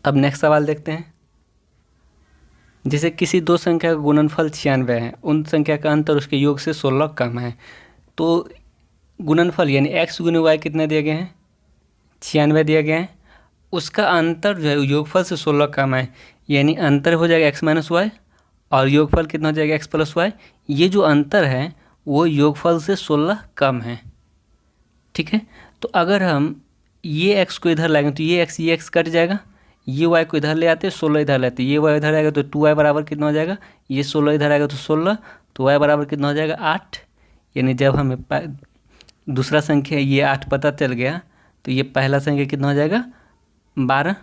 अब नेक्स्ट सवाल देखते हैं। जैसे किसी दो संख्या का गुणनफल 96 है, उन संख्या का अंतर उसके योग से 16 कम है। तो गुणनफल यानी x गुने y कितना दिया गया है 96 दिया गया है, उसका अंतर जो है योगफल से 16 कम है, यानी अंतर हो जाएगा x माइनस वाई और योगफल कितना हो जाएगा x प्लस वाई। ये जो अंतर है वो योगफल से 16 कम है, ठीक है। तो अगर हम ये x को इधर लाएंगे तो ये x कट जाएगा, ये y को इधर ले आते हैं 16 इधर ले आते हैं, ये y इधर आएगा तो 2y बराबर कितना हो जाएगा, ये 16 इधर आएगा तो 16, तो y बराबर कितना हो जाएगा 8। यानी जब हमें दूसरा संख्या ये 8 पता चल गया तो ये पहला संख्या कितना हो जाएगा 12,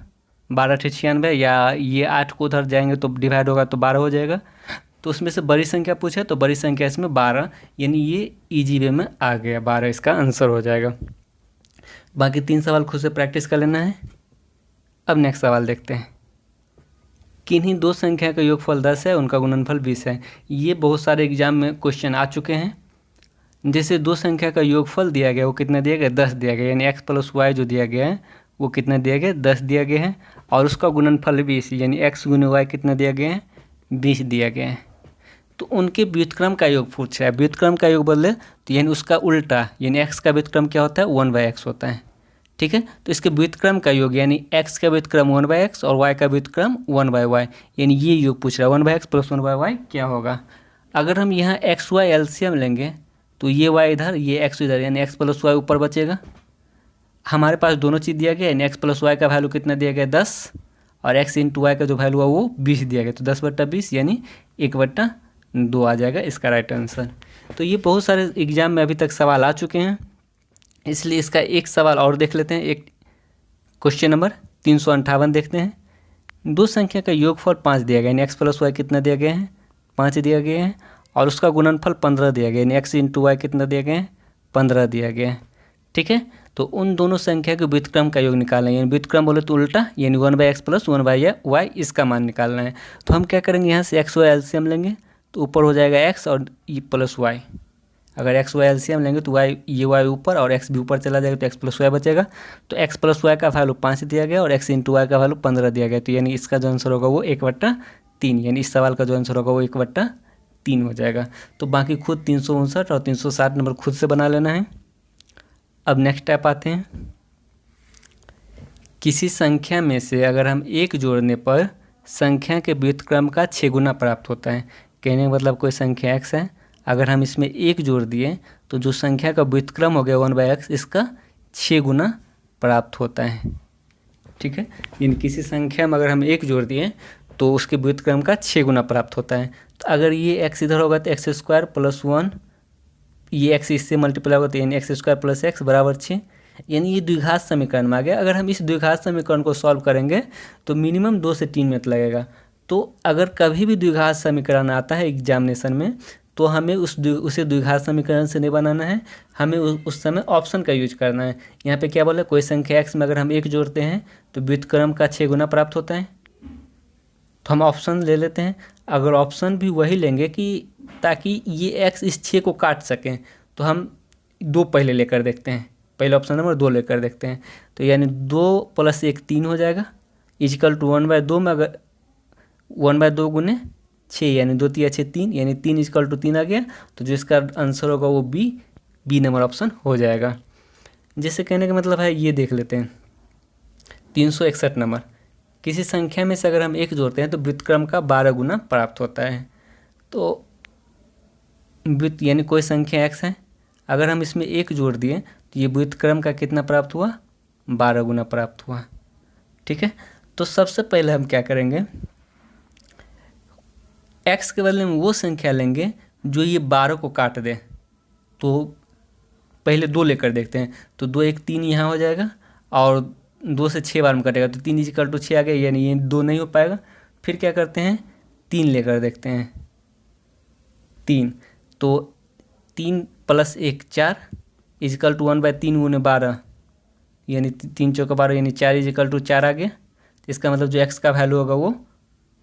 12 से 96 या ये 8 को उधर जाएंगे तो डिवाइड होगा तो 12 हो जाएगा। तो उसमें से बड़ी संख्या पूछा तो बड़ी संख्या इसमें 12, यानी ये ईजी वे में आ गया, 12 इसका आंसर हो जाएगा। बाकी 3 सवाल खुद से प्रैक्टिस कर लेना है। अब नेक्स्ट सवाल देखते हैं। किन्हीं दो संख्या का योगफल 10 है, उनका गुणनफल 20 है। ये बहुत सारे एग्जाम में क्वेश्चन आ चुके हैं। जैसे दो संख्या का योगफल दिया गया वो कितना दिया गया 10 दिया गया, यानी x प्लस वाई जो दिया गया है वो कितना दिया गया 10 दिया गया है, और उसका गुणनफल 20 यानी x गुने वाई कितना दिया गया है 20 दिया गया है। तो उनके व्युत्क्रम का योग पूछ रहा है। व्युत्क्रम का योग बदले तो यानी उसका उल्टा, यानी x का व्युत्क्रम क्या होता है 1/x होता है, ठीक है। तो इसके व्युत्क्रम का योग यानी x का व्युत्क्रम 1/x और y का व्युत्क्रम 1/y, यानी ये योग पूछ रहा है 1/x प्लस 1/y क्या होगा। अगर हम यहाँ x y एलसीएम लेंगे तो ये y इधर ये x इधर, यानी x प्लस वाई ऊपर बचेगा। हमारे पास दोनों चीज़ दिया गया, यानी x प्लस वाई का वैल्यू कितना दिया गया 10 और x इंटू वाई का जो वैल्यू है वो 20 दिया गया, तो 10/20 यानी 1/2 आ जाएगा इसका राइट आंसर। तो ये बहुत सारे एग्जाम में अभी तक सवाल आ चुके हैं, इसलिए इसका एक सवाल और देख लेते हैं। एक क्वेश्चन नंबर 358 देखते हैं। दो संख्या का योगफल 5 दिया गया, यानी x प्लस वाई कितना दिया गया है 5 दिया गया है, और उसका गुणनफल 15 दिया गया, यानी x इंटू वाई कितना दिया गया है 15 दिया गया है, ठीक है। तो उन दोनों संख्या के व्युत्क्रम का योग निकालना है, यानी व्युत्क्रम बोले तो उल्टा, यानी 1/x प्लस 1/y इसका मान निकालना है। तो हम क्या करेंगे, यहाँ से x y एलसीएम लेंगे तो ऊपर हो जाएगा x और ये प्लस y। अगर x y एलसीएम लेंगे तो y ये y ऊपर और x भी ऊपर चला जाएगा तो x प्लस वाई बचेगा। तो x प्लस वाई का वैल्यू 5 दिया गया और x इंटू वाई का वैल्यू 15 दिया गया, तो यानी इसका जो आंसर होगा वो 1/3, यानी इस सवाल का जो आंसर होगा वो 1/3 हो जाएगा। तो बाकी खुद 359 और 360 नंबर खुद से बना लेना है। अब नेक्स्ट टाइप आते हैं। किसी संख्या में से अगर हम एक जोड़ने पर संख्या के व्युत्क्रम का 6 गुना प्राप्त होता है। कहने का मतलब कोई संख्या x है, अगर हम इसमें एक जोड़ दिए तो जो संख्या का व्युत्क्रम हो गया 1/x इसका 6 गुना प्राप्त होता है, ठीक है। यानी किसी संख्या में अगर हम एक जोड़ दिए तो उसके व्युत्क्रम का 6 गुना प्राप्त होता है। तो अगर ये एक्स इधर होगा तो एक्स स्क्वायर प्लस 1, ये एक्स इससे मल्टीप्लाई होगा तो यानी एक्स स्क्वायर प्लस एक्स बराबर 6, यानी ये द्विघात समीकरण में आ गया। अगर हम इस द्विघात समीकरण को सॉल्व करेंगे तो मिनिमम 2 से 3 मिनट लगेगा। तो अगर कभी भी द्विघात समीकरण आता है एग्जामिनेशन में तो हमें उसे द्विघात समीकरण से नहीं बनाना है, हमें उस समय ऑप्शन का यूज करना है। यहाँ पे क्या बोला, कोई संख्या एक्स में अगर हम 1 जोड़ते हैं तो व्युत्क्रम का 6 गुना प्राप्त होता है। तो हम ऑप्शन ले लेते हैं। अगर ऑप्शन भी वही लेंगे कि ताकि ये एक्स इस 6 को काट सकें, तो हम 2 पहले लेकर देखते हैं, पहले ऑप्शन नंबर 2 लेकर देखते हैं। तो यानी 2 + 1 3 हो जाएगा, इजिकल टू 1/2 में अगर 1/2 गुने 6 यानी 2 × 6 3, यानी 3 = 3 आ गया। तो जो इसका आंसर होगा वो बी नंबर ऑप्शन हो जाएगा। जैसे कहने का मतलब है, ये देख लेते हैं 361 नंबर, किसी संख्या में से अगर हम 1 जोड़ते हैं तो व्युत्क्रम का 12 गुना प्राप्त होता है। तो यानी कोई संख्या x है, अगर हम इसमें 1 जोड़ दिए तो ये व्युत्क्रम का कितना प्राप्त हुआ, 12 गुना प्राप्त हुआ। ठीक है, तो सबसे पहले हम क्या करेंगे, x के बदले में वो संख्या लेंगे जो ये 12 को काट दे। तो पहले 2 लेकर देखते हैं, तो 2 1 3 यहाँ हो जाएगा और 2 से 6 बार में कटेगा तो 3 = 6 आ गया, यानी ये 2 नहीं हो पाएगा। फिर क्या करते हैं, 3 लेकर देखते हैं, 3, तो 3 + 1 4 = 1/3 गुने 12, यानी 3 × 4 = 12, यानी 4 = 4 आ गया। तो इसका मतलब जो x का वैल्यू होगा वो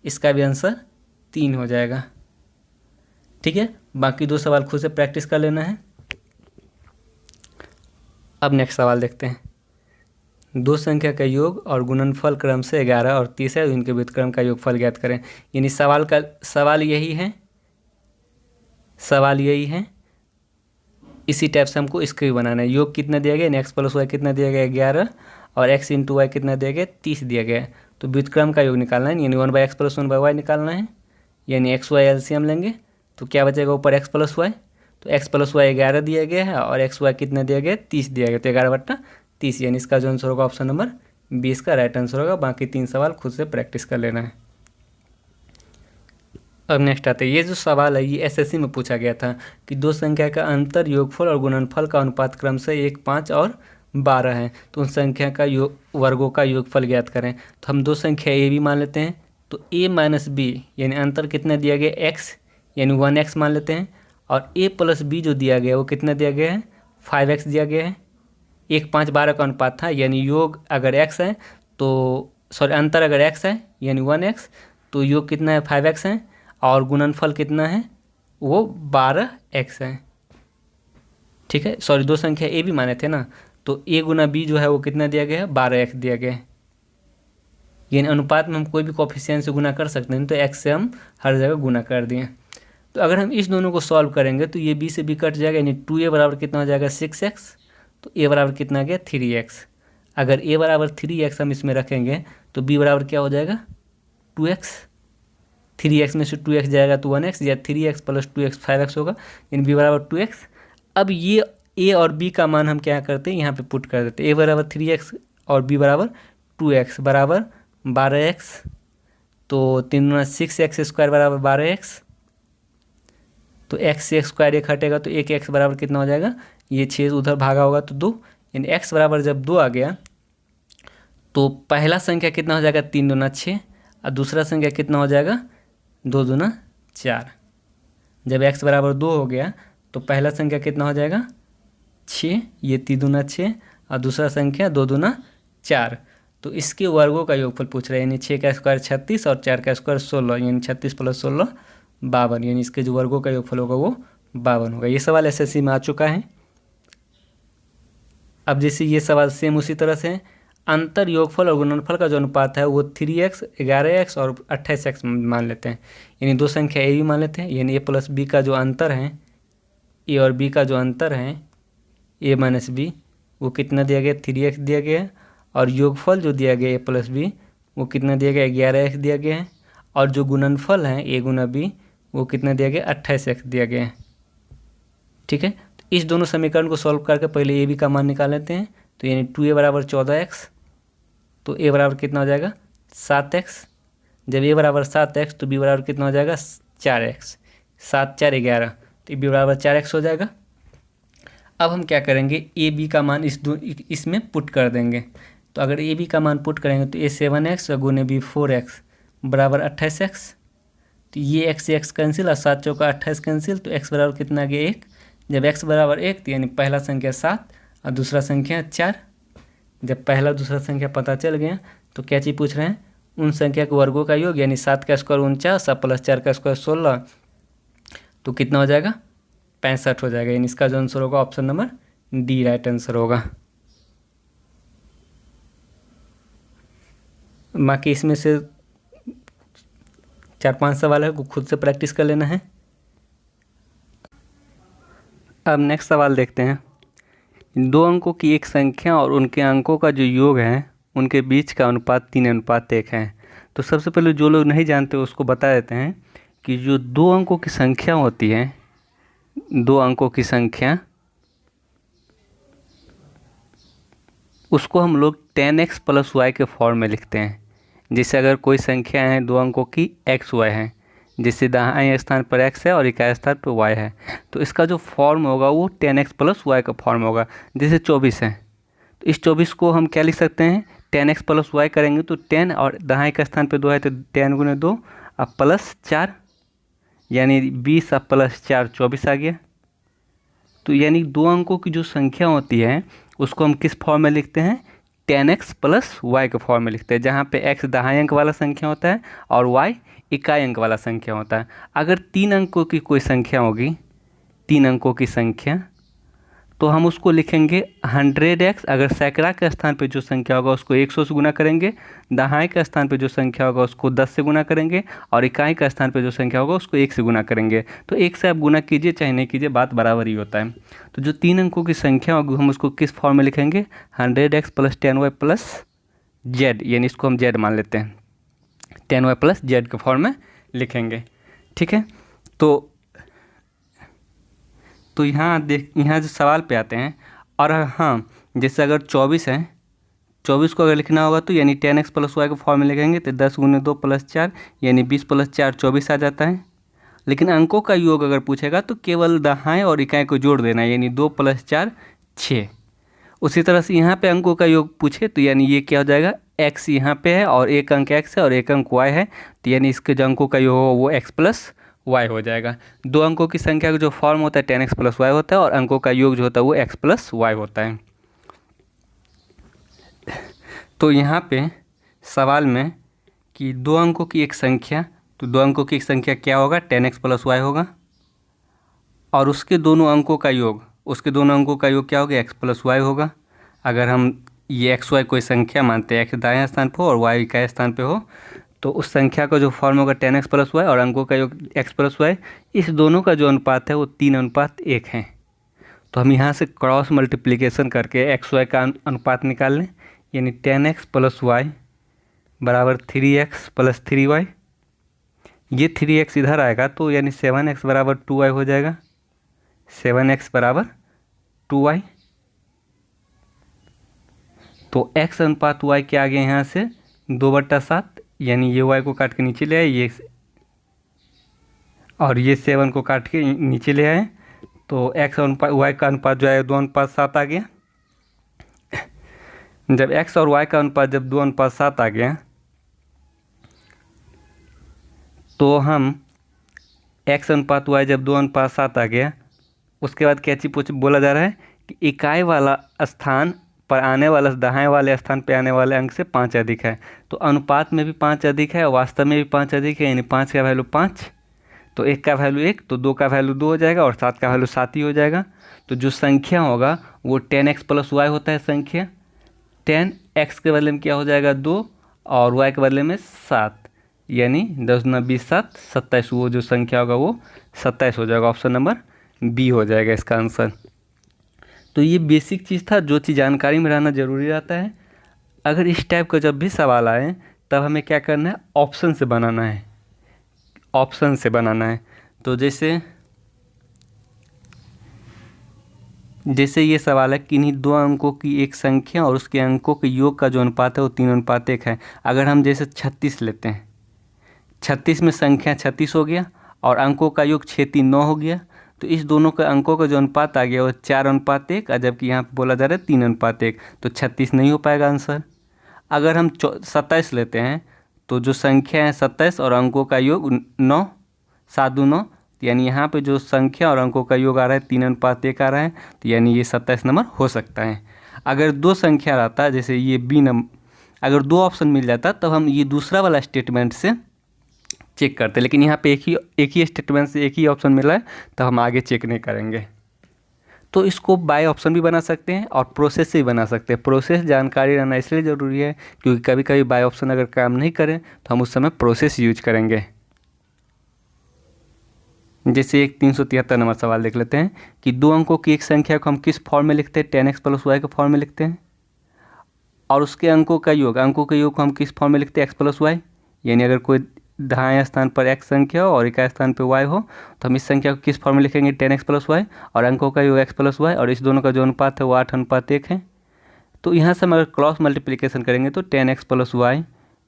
इसका भी आंसर 3 हो जाएगा। ठीक है, बाकी 2 सवाल खुद से प्रैक्टिस कर लेना है। अब नेक्स्ट सवाल देखते हैं। 2 संख्या का योग और गुणनफल क्रम से 11 और 30 है, इनके व्युत्क्रम का योगफल ज्ञात करें। यानी सवाल यही है, इसी टाइप से हमको इसको भी बनाना है। योग कितना दिया गया, x + y कितना दिया गया 11 और x × y कितना दिया गया 30 दिया गया। तो व्युत्क्रम का योग निकालना है, यानी 1/x + 1/y निकालना है, यानी x y एलसीएम लेंगे तो क्या बचेगा ऊपर x + y। तो x + y 11 दिया गया है और x y कितना दिया गया 30 दिया गया, तो 11/30, यानी इसका जो आंसर होगा ऑप्शन नंबर 20 का राइट आंसर होगा। बाकी 3 सवाल खुद से प्रैक्टिस कर लेना है। अब नेक्स्ट आते हैं, ये जो सवाल है ये एसएससी में पूछा गया था कि 2 संख्या का अंतर योगफल और गुणनफल का अनुपात क्रम से 1 5 और 12 है, तो उन संख्या का वर्गों का योगफल ज्ञात करें। तो हम 2 संख्या ए भी मान लेते हैं, तो a - b यानी अंतर कितना दिया गया x, यानी 1x मान लेते हैं, और a + b जो दिया गया वो कितना दिया गया है 5x दिया गया है। 1 5 12 का अनुपात था, यानी योग अगर x है तो अंतर अगर x है यानी 1x, तो योग कितना है 5x है, और गुणनफल कितना है वो 12x है। ठीक है, 2 संख्या ए भी माने थे ना, तो a × b जो है वो कितना दिया गया है 12x दिया गया है। यानी अनुपात में हम कोई भी कोफिशिएंट से गुना कर सकते हैं, तो x से हम हर जगह गुना कर दिए। तो अगर हम इस दोनों को सॉल्व करेंगे तो ये b से b कट जाएगा, यानी 2a बराबर कितना हो जाएगा 6x, तो a बराबर कितना गया 3x। अगर a बराबर 3x हम इसमें रखेंगे तो b बराबर क्या हो जाएगा 2x, 3x में से 2x जाएगा तो 1x, या 3x + 2x 5x होगा, यानी b बराबर 2x। अब ये a और b का मान हम क्या करते हैं यहाँ पे पुट कर देते हैं, a बराबर 3x और b बराबर 2x बराबर 12x, तो 3 × 6x² बराबर 12x, तो x से x² 1 हटेगा तो 1x बराबर कितना हो जाएगा, ये 6 उधर भागा होगा तो 2, यानी x बराबर जब 2 आ गया तो पहला संख्या कितना हो जाएगा 3 दूना 6 और दूसरा संख्या कितना हो जाएगा 2 दूना 4। जब x बराबर 2 हो गया तो पहला संख्या कितना हो जाएगा 6, ये 3 दूना 6 और दूसरा संख्या 2 दूना 4। तो इसके वर्गों का योगफल पूछ रहा है, यानी 6 का स्क्वायर 36 और 4 का स्क्वायर 16, यानी 36 + 16 52, यानी इसके जो वर्गों का योगफल होगा वो 52 होगा। ये सवाल एसएससी में आ चुका है। अब जैसे ये सवाल सेम उसी तरह से, अंतर योगफल और गुणनफल का जो अनुपात है वो 3x 11x और 28x मान लेते हैं, यानी 2 संख्या ए भी मान लेते हैं, यानी a + b का जो अंतर है, a और b का जो अंतर है a - b वो कितना दिया गया 3x दिया गया है, और योगफल जो दिया गया a + b वो कितना दिया गया 11x दिया गया है, और जो गुणनफल है a × b वो कितना दिया गया 28x दिया गया है। ठीक है, तो इस दोनों समीकरण को सॉल्व करके पहले a b का मान निकाल लेते हैं, तो यानी 2a बराबर 14x, तो a बराबर कितना हो जाएगा 7x। जब a बराबर 7x तो b बराबर कितना हो जाएगा 4x, 7 4 11, तो ये बराबर 4x हो जाएगा। अब हम क्या करेंगे, ए बी का मान इसमें पुट कर देंगे। तो अगर ए बी का मान पुट करेंगे तो ए 7x और गुने बी 4x बराबर 28x। तो ये x से x कैंसिल और 7 चौका 28 कैंसिल, तो x बराबर कितना आ गया 1। जब x बराबर 1 तो यानी पहला संख्या 7 और दूसरा संख्या 4। जब पहला दूसरा संख्या पता चल गया तो क्या चीज़ पूछ रहे हैं, उन संख्या के वर्गों का योग, यानी 7 का स्क्वायर 49 और प्लस 4 का स्क्वायर 16, तो कितना हो जाएगा 65 हो जाएगा। यानी इसका जो आंसर होगा option number D right answer होगा। बाकी इसमें से 4-5 सवाल है, खुद से प्रैक्टिस कर लेना है। अब नेक्स्ट सवाल देखते हैं। 2 अंकों की एक संख्या और उनके अंकों का जो योग है उनके बीच का अनुपात 3:1 है। तो सबसे पहले जो लोग नहीं जानते उसको बता देते हैं कि जो 2 अंकों की संख्या होती है, 2 अंकों की संख्या, उसको हम लोग 10x + y के फॉर्म में लिखते हैं। जैसे अगर कोई संख्या है 2 अंकों की x y है, जिससे दाहिने स्थान पर x है और इकाई स्थान पर y है, तो इसका जो फॉर्म होगा वो 10x + y का फॉर्म होगा। जैसे 24 है तो इस 24 को हम क्या लिख सकते हैं, 10x + y करेंगे तो 10 और दाहिने के स्थान पे 2 है तो 10 × 2 अब +4, यानी 20 और +4 24 आ गया। तो यानी 2 अंकों की जो संख्या होती है उसको हम किस फॉर्म में लिखते हैं, 10x + y के फॉर्म में लिखते हैं, जहाँ पे x दाहिने अंक वाला संख्या होता है और y इकाई अंक वाला संख्या होता है। अगर 3 अंकों की कोई संख्या होगी, 3 अंकों की संख्या, तो हम उसको लिखेंगे 100x। अगर सैकड़ा के स्थान पे जो संख्या होगा उसको 100 से गुना करेंगे, दाहिने के स्थान पे जो संख्या होगा उसको 10 से गुना करेंगे और इकाई के स्थान पे जो संख्या होगा उसको 1 से गुना करेंगे। तो 1 से आप गुना कीजिए चाहे नहीं कीजिए, बात बराबर ही होता है। तो जो 3 अंकों की संख्या होगी हम उसको किस फॉर्म में लिखेंगे, 100x + 10y + z, यानी इसको हम z मान लेते हैं, 10y + z के फॉर्म में लिखेंगे। ठीक है, तो यहाँ जो सवाल पे आते हैं। और हाँ, जैसे अगर 24 है, 24 को अगर लिखना होगा तो यानी 10x + y के फॉर्म में लिखेंगे तो 10 × 2 + 4 यानी 20 + 4 24 आ जाता है। लेकिन अंकों का योग अगर पूछेगा तो केवल दाहिने और इकाई को जोड़ देना है, यानी 2 + 4 6। उसी तरह से यहाँ पे अंकों का योग पूछे तो यानी ये क्या हो जाएगा, x यहाँ पे है और एक अंक x है और एक अंक y है, तो यानी इसके जो अंकों का योग होगा वो x + y हो जाएगा। 2 अंकों की संख्या का जो फॉर्म होता है 10x + y होता है और अंकों का योग जो होता है वो x + y होता है। तो यहाँ पे सवाल में कि 2 अंकों की एक संख्या, तो 2 अंकों की एक संख्या क्या होगा, 10x + y होगा, और उसके दोनों अंकों का योग, क्या होगा, x + y होगा। अगर हम ये x y कोई संख्या मानते हैं, x दाएं स्थान पर और y इकाई स्थान पे हो, तो उस संख्या का जो फॉर्म होगा 10x + y और अंकों का योग x + y, इस दोनों का जो अनुपात है वो 3:1 है। तो हम यहाँ से क्रॉस मल्टीप्लिकेशन करके x y का अनुपात निकाल लें, यानी 10x + y बराबर 3x + 3y। ये 3x इधर आएगा तो यानी 7x बराबर 2y हो जाएगा, 7x बराबर 2y। तो x अनुपात y क्या आ गया यहाँ से 2/7, यानी ये y को काट के नीचे ले आए, ये और ये 7 को काट के नीचे ले आए, तो x अनुपात y का अनुपात जो है 2:7 आ गया। जब x और y का अनुपात जब 2:7 आ गया तो हम x अनुपात y जब 2:7 आ गया, उसके बाद क्या चीज़ बोला जा रहा है कि इकाई वाला स्थान पर आने वाला, दाहिने वाले स्थान पर आने वाले अंक से 5 अधिक है। तो अनुपात में भी 5 अधिक है, वास्तव में भी 5 अधिक है, यानी 5 का वैल्यू 5, तो 1 का वैल्यू 1, तो 2 का वैल्यू 2 हो जाएगा और 7 का वैल्यू 7 ही हो जाएगा। तो जो संख्या होगा वो 10x + y होता है संख्या, 10x के बदले में क्या हो जाएगा 2 और y के बदले में 7, यानी 10 × 20 7 27, वो जो संख्या होगा वो 27 हो जाएगा। ऑप्शन नंबर बी हो जाएगा इसका आंसर। तो ये बेसिक चीज़ था, जो चीज़ जानकारी में रहना ज़रूरी रहता है। अगर इस टाइप का जब भी सवाल आए तब हमें क्या करना है, ऑप्शन से बनाना है, ऑप्शन से बनाना है। तो जैसे ये सवाल है, किन्हीं 2 अंकों की एक संख्या और उसके अंकों के योग का जो अनुपात है वो 3:1 है। अगर हम जैसे 36 लेते हैं, 36 में संख्या 36 हो गया और अंकों का योग 6 3 9 हो गया। तो इस दोनों के अंकों का जो अनुपात आ गया वो 4:1, और जबकि यहाँ पे बोला जा रहा है 3:1, तो 36 नहीं हो पाएगा आंसर। अगर हम 27 लेते हैं तो जो संख्या है 27 और अंकों का योग 9, 7 2 9, यानी यहाँ पे जो संख्या और अंकों का योग आ रहा है 3:1 आ रहा है, तो यानी ये 27 नंबर हो सकता है। अगर दो संख्या रहता है, जैसे ये बी नंबर, अगर दो ऑप्शन मिल जाता तब हम ये दूसरा वाला स्टेटमेंट से चेक करते, लेकिन यहाँ पे एक ही स्टेटमेंट से एक ही ऑप्शन मिला है, तो हम आगे चेक नहीं करेंगे। तो इसको बाय ऑप्शन भी बना सकते हैं और प्रोसेस से भी बना सकते हैं। प्रोसेस जानकारी रहना इसलिए ज़रूरी है क्योंकि कभी कभी बाय ऑप्शन अगर काम नहीं करें तो हम उस समय प्रोसेस यूज करेंगे। जैसे एक 373 नंबर सवाल देख लेते हैं कि दो अंकों की एक संख्या को हम किस फॉर्म में लिखते हैं, 10x + y के फॉर्म में लिखते हैं, और उसके अंकों का योग को हम किस फॉर्म में लिखते हैं, x + y। यानी अगर कोई दाएं स्थान पर x संख्या हो और एक स्थान पर y हो तो हम इस संख्या को किस फॉर्म में लिखेंगे, 10x + y, और अंकों का योग x + y, और इस दोनों का जो अनुपात है वो 8:1 है। तो यहाँ से हम अगर क्रॉस मल्टीप्लिकेशन करेंगे तो 10x + y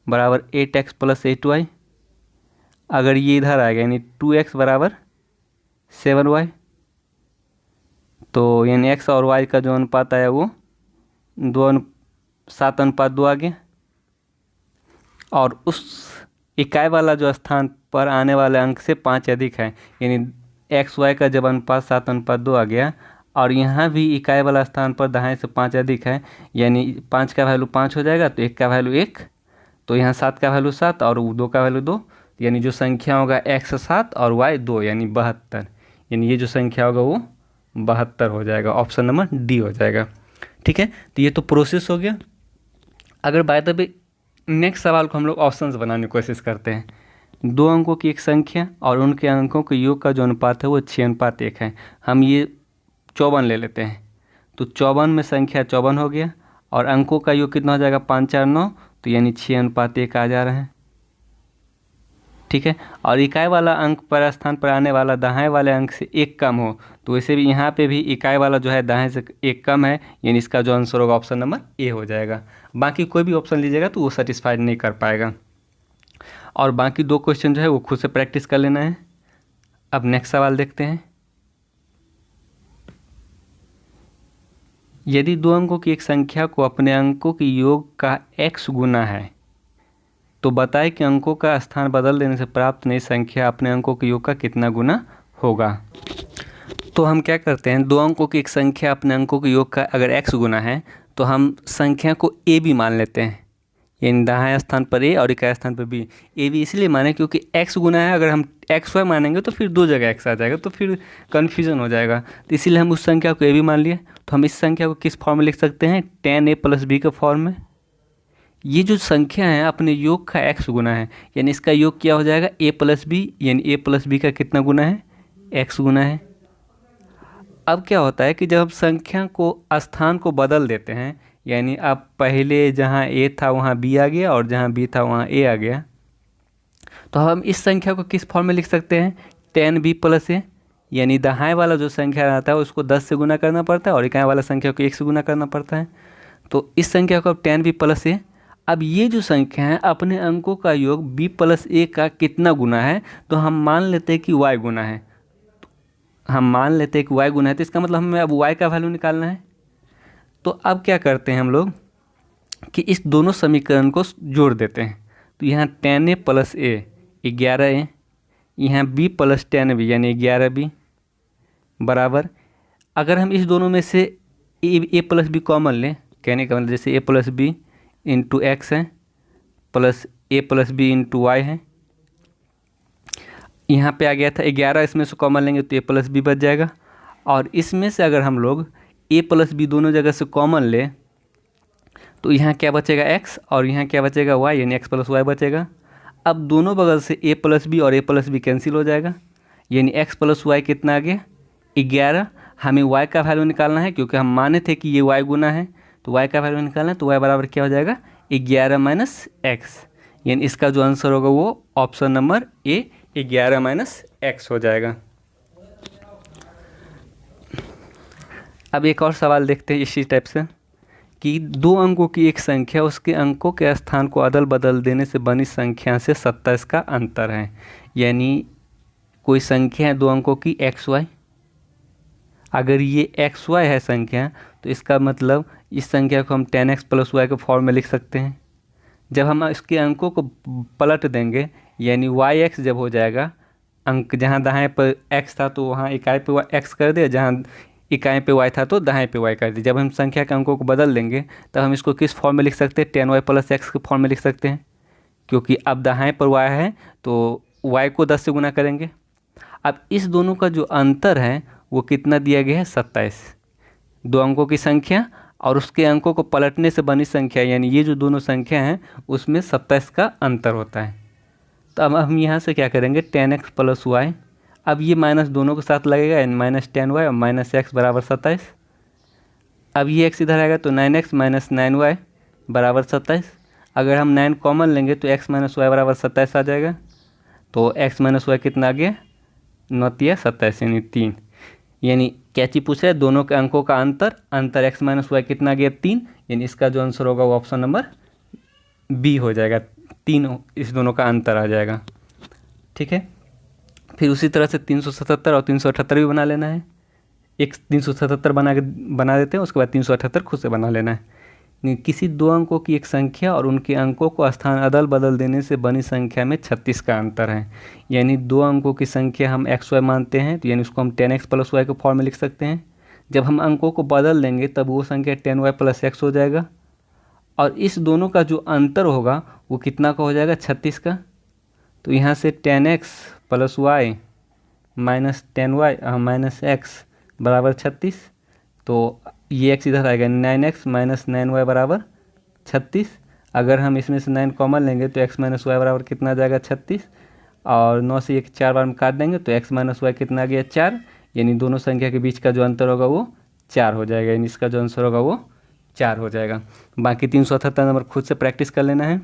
बराबर 8x + 8y। अगर ये इधर आएगा यानी 2x बराबर 7y, तो यानी x और y का जो अनुपात आया वो 7:2 आ गया। और उस इकाई वाला जो स्थान पर आने वाले अंक से 5 अधिक है, यानी x y का जब अनुपात 7:2 आ गया, और यहाँ भी इकाई वाला स्थान पर दाएं से 5 अधिक है, यानी 5 का वैल्यू 5 हो जाएगा, तो 1 का वैल्यू 1, तो यहाँ 7 का वैल्यू 7 और 2 का वैल्यू 2, यानी जो संख्या होगा x 7 और y 2, यानी 72, यानी ये जो संख्या होगा वो 72 हो जाएगा। ऑप्शन नंबर डी हो जाएगा। ठीक है, तो ये तो प्रोसेस हो गया। अगर बाय द वे नेक्स्ट सवाल को हम लोग ऑप्शंस बनाने की कोशिश करते हैं। दो अंकों की एक संख्या और उनके अंकों के योग का जो अनुपात है वो 6:1 है। हम ये 54 ले लेते हैं, तो 54 में संख्या 54 हो गया और अंकों का योग कितना हो जाएगा, 5 4 9, तो यानी 6:1 आ जा रहे हैं। ठीक है, और इकाई वाला अंक पर स्थान पर आने वाला दाएं वाले अंक से 1 कम हो, तो वैसे भी यहाँ पे भी इकाई वाला जो है दाएं से 1 कम है, यानी इसका जो आंसर होगा ऑप्शन नंबर ए हो जाएगा। बाकी कोई भी ऑप्शन लीजिएगा तो वो सेटिस्फाइड नहीं कर पाएगा। और बाकी दो क्वेश्चन जो है वो खुद से प्रैक्टिस कर लेना है। अब नेक्स्ट सवाल देखते हैं। यदि दो अंकों की एक संख्या को अपने अंकों के योग का x गुना है तो बताएं कि अंकों का स्थान बदल देने से प्राप्त नई संख्या अपने अंकों के योग का कितना गुना होगा। तो हम क्या करते हैं, दो अंकों की एक संख्या अपने अंकों के योग का अगर x गुना है तो हम संख्या को a भी मान लेते हैं, यानी दाएं स्थान पर a और इकाई स्थान पर b। a भी इसलिए माने क्योंकि x गुना है, अगर हम xy मानेंगे तो फिर दो जगह x आ जाएगा, तो फिर कन्फ्यूजन हो जाएगा, तो इसीलिए हम उस संख्या को a भी मान लिए। तो हम इस संख्या को किस फॉर्म में लिख सकते हैं, 10a + b के फॉर्म में। ये जो संख्या है अपने योग का x गुना है, यानी इसका योग क्या हो जाएगा, a + b, यानी a + b का कितना गुना है, x गुना है। अब क्या होता है कि जब हम संख्या को स्थान को बदल देते हैं, यानी अब पहले जहाँ a था वहाँ b आ गया और जहाँ b था वहाँ a आ गया, तो हम इस संख्या को किस फॉर्म में लिख सकते हैं, 10b + a, यानी दाएं वाला जो संख्या रहता है उसको 10 से गुना करना पड़ता है और इकाई वाला संख्या को 1 से गुना करना पड़ता है। तो इस संख्या को अब 10b + a। अब ये जो संख्या है अपने अंकों का योग b + a का कितना गुना है, तो हम मान लेते हैं कि y गुना है। तो इसका मतलब हमें अब y का वैल्यू निकालना है। तो अब क्या करते हैं हम लोग कि इस दोनों समीकरण को जोड़ देते हैं। तो यहाँ 10a + a 11a, यहाँ b + 10b यानी 11b बराबर, अगर हम इस दोनों में से a + b कॉमन लें, कहने का मतलब जैसे a + b × x है प्लस a + b × y है। यहाँ पे आ गया था 11, इसमें से कॉमन लेंगे तो a + b बच जाएगा। और इसमें से अगर हम लोग a + b दोनों जगह से कॉमन ले तो यहाँ क्या बचेगा, x, और यहाँ क्या बचेगा, y, यानी x + y बचेगा। अब दोनों बगल से a + b और a + b कैंसिल हो जाएगा, यानी x + y कितना आ गया, 11। हमें y का वैल्यू निकालना है क्योंकि हम माने थे कि ये y गुना है, तो y का वैल्यू निकालना है, तो y बराबर क्या हो जाएगा, 11 - x, यानी इसका जो आंसर होगा वो ऑप्शन नंबर ए 11 - x हो जाएगा। अब एक और सवाल देखते हैं इसी टाइप से कि दो अंकों की एक संख्या उसके अंकों के स्थान को अदल बदल देने से बनी संख्या से 27 का अंतर है। यानी कोई संख्या है 2 अंकों की एक्स वाई, अगर ये एक्स वाई है संख्या तो इसका मतलब इस संख्या को हम 10x + y के फॉर्म में लिख सकते हैं। जब हम इसके अंकों को पलट देंगे यानी y(x) जब हो जाएगा, अंक जहाँ दाएं पर x था तो वहाँ इकाई पे x कर दिया, जहाँ इकाई पे y था तो दाएं पे y कर दिया। जब हम संख्या के अंकों को बदल देंगे तब हम इसको किस फॉर्म में लिख सकते हैं? 10y + x के फॉर्म में लिख सकते हैं, क्योंकि अब दाएं पर y है तो y को 10 से गुना करेंगे। अब इस दोनों का जो अंतर है वो कितना दिया गया है? 27। 2 अंकों की संख्या और उसके अंकों को पलटने से बनी संख्या, यानी ये जो दोनों संख्या हैं उसमें 27 का अंतर होता है। तो अब हम यहाँ से क्या करेंगे? 10x + y, अब ये माइनस दोनों के साथ लगेगा यानी -10y और -x = 27। अब ये x इधर आएगा तो 9x - 9y = 27। अगर हम 9 कॉमन लेंगे तो x - y = 27 आ जाएगा। तो x - y कितना आ गया? 9 × 27 यानी 3। यानी क्या चीज़ पूछ रहा है? दोनों के अंकों का अंतर x - y कितना गया? 3। यानी इसका जो आंसर होगा वो ऑप्शन नंबर बी हो जाएगा। 3 इस दोनों का अंतर आ जाएगा। ठीक है, फिर उसी तरह से 377 और 378 भी बना लेना है। एक 377 बना देते हैं, उसके बाद 378 खुद से बना लेना है। किसी 2 अंकों की एक संख्या और उनके अंकों को स्थान अदल बदल देने से बनी संख्या में 36 का अंतर है। यानी 2 अंकों की संख्या हम एक्स वाई मानते हैं तो यानी उसको हम 10x + y के फॉर्म में लिख सकते हैं। जब हम अंकों को बदल देंगे तब वो संख्या 10y + x हो जाएगा, और इस दोनों का जो अंतर होगा वो कितना का हो जाएगा? 36 का। तो यहाँ से 10x + y - 10y - x = 36। तो ये x इधर आएगा, 9x - 9y = 36। अगर हम इसमें से 9 कॉमन लेंगे तो x - y बराबर कितना आ जाएगा? 36। और 9 से 1 4 बार में काट देंगे तो x - y कितना आ गया? 4। यानी दोनों संख्या के बीच का जो अंतर होगा वो 4 हो जाएगा, यानी इसका जो आंसर होगा वो 4 हो जाएगा। बाकी 378 नंबर खुद से प्रैक्टिस कर लेना है।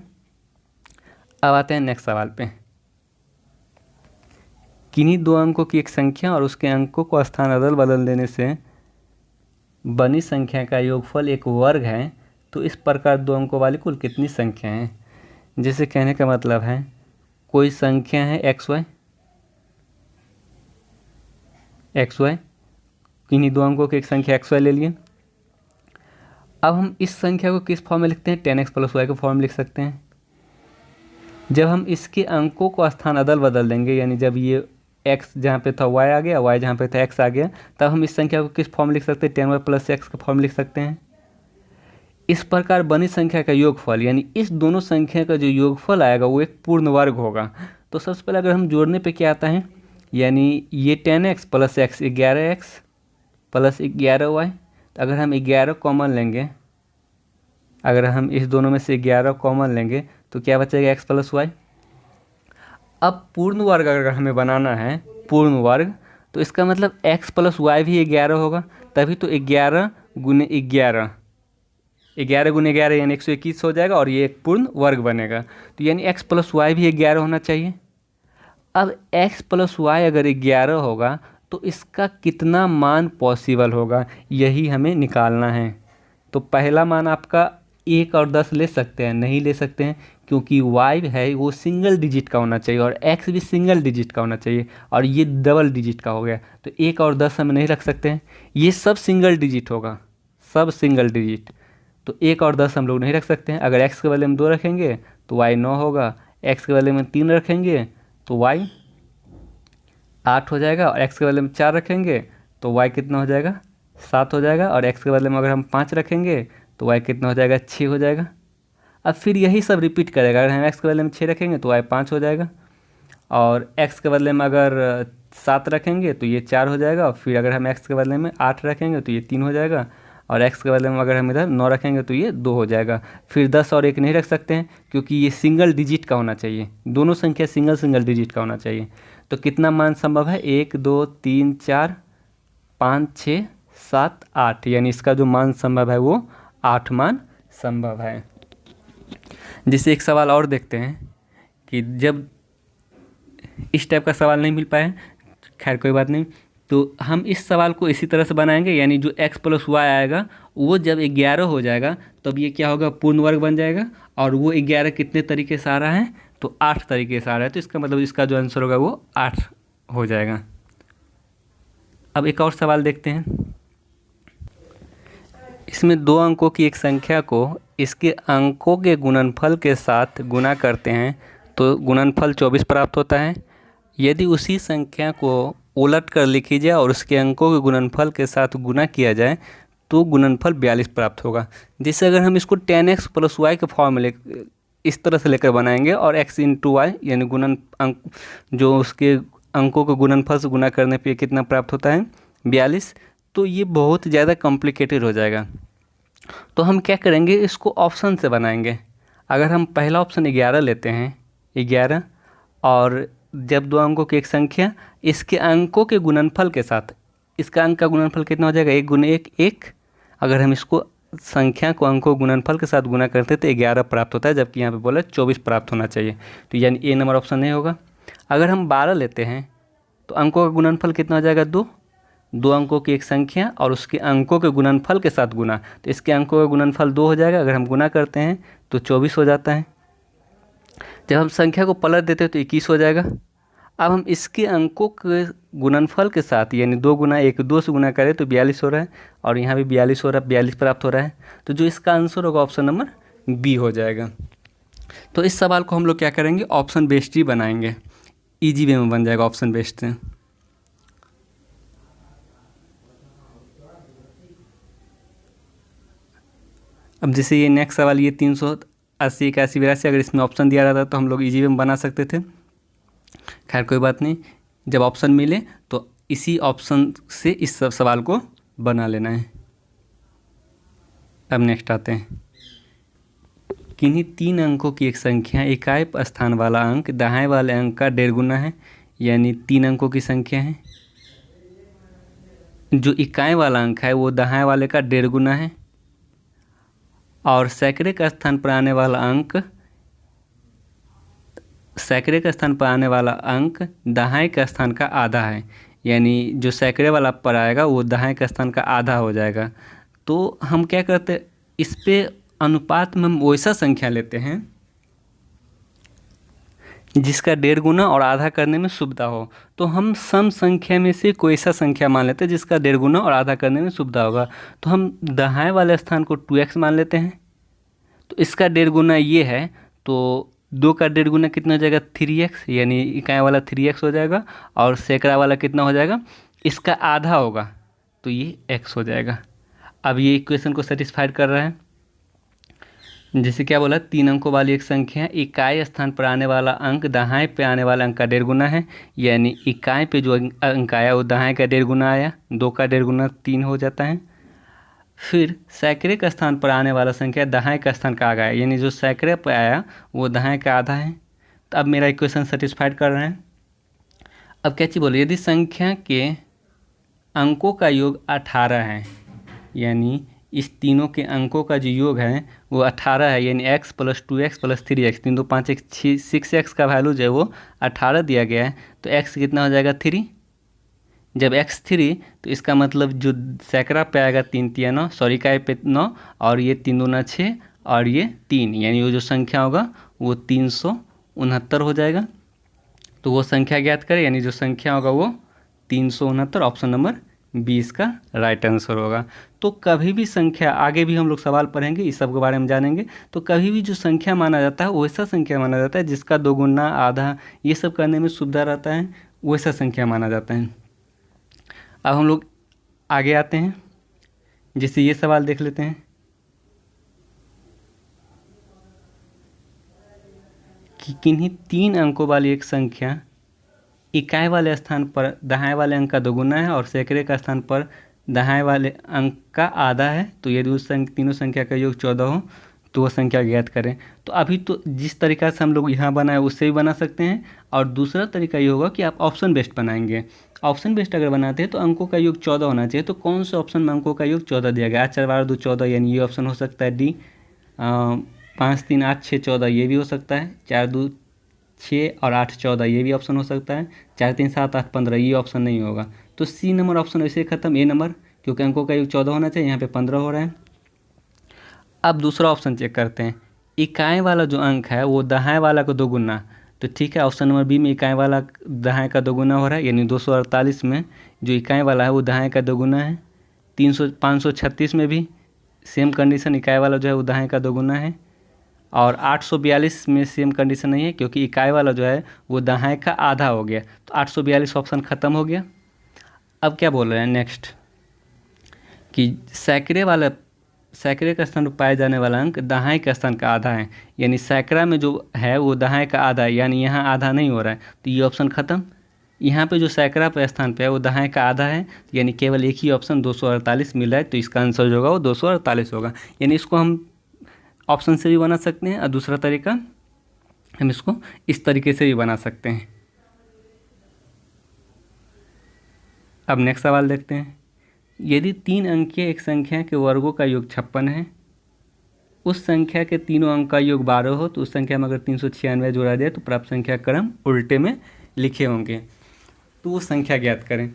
अब आते हैं नेक्स्ट सवाल पे। किन्हीं 2 अंकों की एक संख्या और उसके अंकों को स्थान अदल बदल देने से बनी संख्या का योगफल एक वर्ग है, तो इस प्रकार 2 अंकों वाली कुल कितनी संख्या हैं? जैसे कहने का मतलब है कोई संख्या है एक्स वाई, किन्हीं 2 अंकों की एक संख्या एक्स वाई ले लिए। अब हम इस संख्या को किस फॉर्म में लिखते हैं? 10x + y के फॉर्म में लिख सकते हैं। जब हम इसके अंकों को स्थान अदल बदल देंगे, यानी जब ये x जहाँ पे था y आ गया, y जहाँ पे था x आ गया, तब हम इस संख्या को किस फॉर्म में लिख सकते हैं? 10y + x के फॉर्म में लिख सकते हैं। इस प्रकार बनी संख्या का योगफल, यानी इस दोनों संख्या का जो योगफल आएगा वो एक पूर्ण वर्ग होगा। तो सबसे पहले अगर हम जोड़ने पे क्या आता है, यानी ये 10x + x 11x + 11y। तो अगर हम 11 कॉमन लेंगे, अगर हम इस दोनों में से 11 कॉमन लेंगे तो क्या बचेगा? x + y। अब पूर्ण वर्ग अगर हमें बनाना है पूर्ण वर्ग, तो इसका मतलब x + y भी 11 होगा, तभी तो 11 × 11, 11 × 11 यानी 121 हो जाएगा और ये एक पूर्ण वर्ग बनेगा। तो यानी x + y भी 11 होना चाहिए। अब x + y अगर 11 होगा तो इसका कितना मान पॉसिबल होगा, यही हमें निकालना है। तो पहला मान आपका 1 और 10 ले सकते हैं, नहीं ले सकते हैं, क्योंकि y है वो सिंगल डिजिट का होना चाहिए और x भी सिंगल डिजिट का होना चाहिए, और ये डबल डिजिट का हो गया। तो 1 और 10 हम नहीं रख सकते हैं, ये सब सिंगल डिजिट होगा, सब सिंगल डिजिट। तो 1 और 10 हम लोग नहीं रख सकते हैं। अगर x के बदले में 2 रखेंगे तो y 9 होगा, x के बदले में 3 रखेंगे तो y 8 हो जाएगा, और x के बदले में 4 रखेंगे तो y कितना हो जाएगा? 7 हो जाएगा, और x के बदले में अगर हम 5 रखेंगे तो y कितना हो जाएगा? 6 हो जाएगा। अब फिर यही सब रिपीट करेगा। अगर हम x के बदले में 6 रखेंगे तो y 5 हो जाएगा, और x के बदले में अगर 7 रखेंगे तो ये 4 हो जाएगा, और फिर अगर हम x के बदले में 8 रखेंगे तो ये 3 हो जाएगा, और x के बदले में अगर हम इधर 9 रखेंगे तो ये 2 हो जाएगा। फिर 10 और 1 नहीं रख सकते हैं क्योंकि ये सिंगल डिजिट का होना चाहिए, दोनों संख्या सिंगल डिजिट का होना चाहिए। तो कितना मान संभव है? 1 2 3 4 5 6 7 8, यानी इसका जो मान संभव है वो 8 मान संभव है। जैसे एक सवाल और देखते हैं कि जब इस टाइप का सवाल नहीं मिल पाए, खैर कोई बात नहीं, तो हम इस सवाल को इसी तरह से बनाएंगे। यानी जो x + y आएगा वो जब 11 हो जाएगा तब ये क्या होगा? पूर्ण वर्ग बन जाएगा, और वो 11 कितने तरीके से आ रहा है? तो 8 तरीके से आ रहा है। तो इसका मतलब इसका जो आंसर होगा वो 8 हो जाएगा। अब एक और सवाल देखते हैं। इसमें 2 अंकों की एक संख्या को इसके अंकों के गुणनफल के साथ गुना करते हैं तो गुणनफल 24 प्राप्त होता है। यदि उसी संख्या को उलट कर लिखी जाए और उसके अंकों के गुणनफल के साथ गुना किया जाए तो गुणनफल 42 प्राप्त होगा। जिससे अगर हम इसको 10x + y के फॉर्मूले इस तरह से लेकर बनाएंगे और x × y यानी गुणन अंक जो उसके अंकों के गुणनफल से गुना करने पे कितना प्राप्त होता है 42, तो ये बहुत ज़्यादा कॉम्प्लिकेटेड हो जाएगा। तो हम क्या करेंगे, इसको ऑप्शन से बनाएंगे। अगर हम पहला ऑप्शन 11 लेते हैं, 11 और जब 2 अंकों की एक संख्या इसके अंकों के गुणनफल के साथ, इसका अंक का गुणनफल कितना हो जाएगा 1 × 1 1। अगर हम इसको संख्या को अंकों गुणनफल के साथ गुना करते तो 11 प्राप्त होता है, जबकि यहाँ पे बोला 24 प्राप्त होना चाहिए। तो यानी ए नंबर ऑप्शन नहीं होगा। अगर हम 12 लेते हैं तो अंकों का गुणनफल कितना हो जाएगा 2। 2 अंकों की एक संख्या और उसके अंकों के गुणनफल के साथ गुना, तो इसके अंकों का गुणनफल 2 हो जाएगा। अगर हम गुना करते हैं तो 24 हो जाता है। जब हम संख्या को पलट देते हैं तो 21 हो जाएगा। अब हम इसके अंकों के गुणनफल के साथ यानी 2 × 1 2 से गुना करें तो 42 हो रहा है और यहाँ भी 42 हो रहा है, 42 प्राप्त हो रहा है। तो जो इसका आंसर होगा ऑप्शन नंबर बी हो जाएगा। तो इस सवाल को हम लोग क्या करेंगे, ऑप्शन बेस्ड ही बनाएंगे, ईजी वे में बन जाएगा ऑप्शन बेस्ड से। अब जैसे ये नेक्स्ट सवाल ये 380 81 82, अगर इसमें ऑप्शन दिया रहता तो हम लोग ईजी वे में बना सकते थे। खैर कोई बात नहीं, जब ऑप्शन मिले तो इसी ऑप्शन से इस सब सवाल को बना लेना है। अब नेक्स्ट आते हैं। किन्हीं 3 अंकों की एक संख्या इकाई स्थान वाला अंक दाएं वाले अंक का 1.5 गुना है। यानी 3 अंकों की संख्या है, जो इकाई वाला अंक है वो दाएं वाले का 1.5 गुना है और सैकड़े का स्थान पर आने वाला अंक दाएं का स्थान का आधा है। यानी जो सैकड़े वाला पर आएगा वो दाएं का स्थान का आधा हो जाएगा। तो हम क्या करते हैं, इस पे अनुपात में हम वैसा संख्या लेते हैं जिसका 1.5 गुना और आधा करने में सुविधा हो। तो हम सम संख्या में से कोई ऐसा संख्या मान लेते हैं जिसका 1.5 गुना और आधा करने में सुविधा होगा। तो हम दाएं वाले स्थान को 2x मान लेते हैं। तो इसका 1.5 गुना ये है, तो 2 का 1.5 गुना कितना हो जाएगा 3x, यानी इकाई वाला 3x हो जाएगा और सैकड़ा वाला कितना हो जाएगा, इसका आधा होगा तो ये x हो जाएगा। अब ये इक्वेशन को सेटिस्फाइड कर रहा है। जैसे क्या बोला, 3 अंकों वाली एक संख्या इकाई स्थान पर आने वाला अंक दाएं पे आने वाला अंक का 1.5 गुना है। यानी इकाई पे जो अंक आया वो दाएं का 1.5 गुना आया, 2 का 1.5 गुना 3 हो जाता है। फिर सैकड़े का स्थान पर आने वाला संख्या दाएं का स्थान का आ गया, यानी जो सैकड़े पर आया वो दाएं का आधा है। तो अब मेरा इक्वेशन सेटिस्फाइड कर रहे हैं। अब क्या चीज़ बोले, यदि संख्या के अंकों का योग 18 है, यानी इस तीनों के अंकों का जो योग है वो 18 है, यानी x + 2x + 3x, 3 2 5 1 6x का वैल्यू जो है वो 18 दिया गया है। तो x कितना हो जाएगा 3। जब x 3 तो इसका मतलब जो सैकड़ा पे आएगा 3 3 9, सॉरी इकाई पे 9 और ये 3 2 6 और ये 3, यानी वो जो संख्या होगा वो 369 हो जाएगा। तो वो संख्या ज्ञात करें, यानी जो संख्या होगा वो 369, ऑप्शन नंबर 20 का राइट आंसर होगा। तो कभी भी संख्या, आगे भी हम लोग सवाल पढ़ेंगे इस सब के बारे में जानेंगे, तो कभी भी जो संख्या माना जाता है वैसा संख्या माना जाता है जिसका 2 गुना आधा ये सब करने में सुविधा रहता है, वैसा संख्या माना जाता है। अब हम लोग आगे आते हैं, जैसे ये सवाल देख लेते हैं कि किन्हीं 3 अंकों वाली एक संख्या इकाई वाले स्थान पर दाएं वाले अंक का 2 गुना है और सैकड़े का स्थान पर दाएं वाले अंक का आधा है। तो यदि उस तीनों संख्या का योग 14 हो तो वो संख्या ज्ञात करें। तो अभी तो जिस तरीका से हम लोग यहाँ बनाए उससे भी बना सकते हैं, और दूसरा तरीका ये होगा कि आप ऑप्शन बेस्ड बनाएंगे। ऑप्शन बेस्ड अगर बनाते हैं तो अंकों का योग 14 होना चाहिए। तो कौन से ऑप्शन में अंकों का योग 14 दिया गया, 4 12 2 14, यानी ये ऑप्शन हो सकता है डी। 5 3 8 6 14 ये भी हो सकता है, 4 2 6 और 8 14 ये भी ऑप्शन हो सकता है, 4 3 7 8 15 ये ऑप्शन नहीं होगा। तो सी नंबर ऑप्शन वैसे ख़त्म, ए नंबर, क्योंकि अंकों का योग 14 होना चाहिए, यहाँ पे 15 हो रहा है। अब दूसरा ऑप्शन चेक करते हैं, इकाई वाला जो अंक है वो दाएं वाला को 2 गुना, तो ठीक है, ऑप्शन नंबर बी में इकाई वाला दहाई का दोगुना हो रहा है, यानी 248 में जो इकाई वाला है वो दहाई का दोगुना है। 536 में भी सेम कंडीशन, इकाई वाला जो है वो दहाई का दोगुना है। और 842 में सेम कंडीशन नहीं है, क्योंकि इकाई वाला जो है वो दहाई का आधा हो गया। तो 842 ऑप्शन ख़त्म हो गया। अब क्या बोल रहे हैं नेक्स्ट, कि सैकड़े का स्थान पर पाए जाने वाला अंक दहाई का स्थान का आधा है, यानी सैकड़ा में जो है वो दहाई का आधा है, यानी यहाँ आधा नहीं हो रहा है, तो ये ऑप्शन ख़त्म। यहाँ पे जो सैकड़ा पे स्थान पे है वो दहाई का आधा है, यानी केवल एक ही ऑप्शन 248 मिल रहा है, तो इसका आंसर जो होगा वो 248 होगा। यानी इसको हम ऑप्शन से भी बना सकते हैं, और दूसरा तरीका हम इसको इस तरीके से भी बना सकते हैं। अब नेक्स्ट सवाल देखते हैं। यदि 3 अंकीय एक संख्या के वर्गों का योग 56 है, उस संख्या के तीनों अंक का योग 12 हो, तो उस संख्या में अगर 396 जोड़ा जाए तो प्राप्त संख्या क्रम उल्टे में लिखे होंगे, तो वो संख्या ज्ञात करें।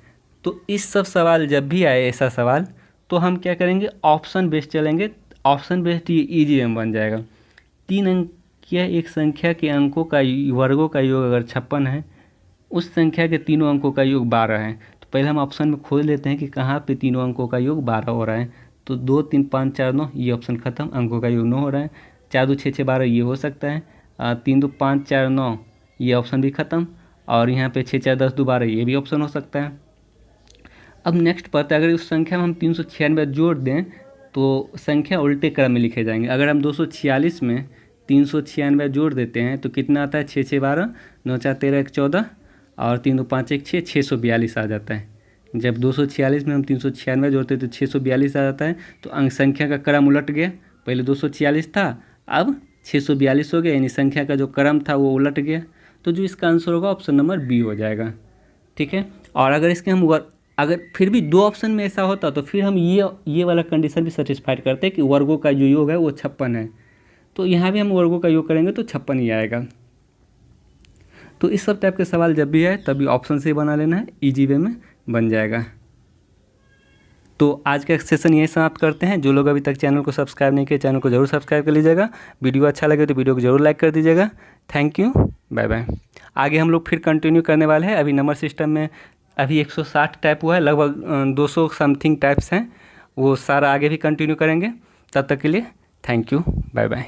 तो इस सब सवाल जब भी आए ऐसा सवाल, तो हम क्या करेंगे, ऑप्शन बेस्ड चलेंगे। ऑप्शन बेस्ड ये ईजी में बन जाएगा। 3 अंकीय एक संख्या के अंकों का वर्गों का योग अगर 56 है, उस संख्या के तीनों अंकों का योग 12 है, तो पहले हम ऑप्शन में खोज लेते हैं कि कहाँ पे तीनों अंकों का योग 12 हो रहा है। तो 2 3 5 4 9 ये ऑप्शन ख़त्म, अंकों का योग 9 हो रहा है। 4 2 6 6 12 ये हो सकता है। 3 2 5 4 9 ये ऑप्शन भी ख़त्म, और यहाँ पे 6 4 10 2 12 ये भी ऑप्शन हो सकता है। अब नेक्स्ट पता है, अगर उस संख्या में हम 396 जोड़ दें तो संख्या उल्टे क्रम में लिखे जाएंगे। अगर हम 246 में 396 जोड़ देते हैं तो कितना आता है, 6 6 12 9 4 13 1 14 और 3 2 5 1 6 642 आ जाता है। जब 246 में हम 396 जोड़ते हैं तो 642 आ जाता है। तो अंक संख्या का क्रम उलट गया, पहले 246 था अब 642 हो गया, यानी संख्या का जो क्रम था वो उलट गया। तो जो इसका आंसर होगा ऑप्शन नंबर बी हो जाएगा। ठीक है, और अगर इसके हम अगर फिर भी 2 ऑप्शन में ऐसा होता तो फिर हम ये वाला कंडीशन भी सेटिस्फाइड करते हैं कि वर्गों का जो योग है वो 56 है, तो यहाँ भी हम वर्गों का योग करेंगे तो 56 ही आएगा। तो इस सब टाइप के सवाल जब भी आए तभी ऑप्शन से बना लेना है, ईजी वे में बन जाएगा। तो आज का सेशन यही समाप्त करते हैं। जो लोग अभी तक चैनल को सब्सक्राइब नहीं किए, चैनल को जरूर सब्सक्राइब कर लीजिएगा। वीडियो अच्छा लगे तो वीडियो को जरूर लाइक कर दीजिएगा। Thank you, bye bye. आगे हम लोग फिर कंटिन्यू करने वाले हैं। अभी नंबर सिस्टम में अभी 160 टाइप हुआ है, लगभग 200 समथिंग टाइप्स हैं, वो सारा आगे भी कंटिन्यू करेंगे। तब तक के लिए थैंक यू, बाय बाय।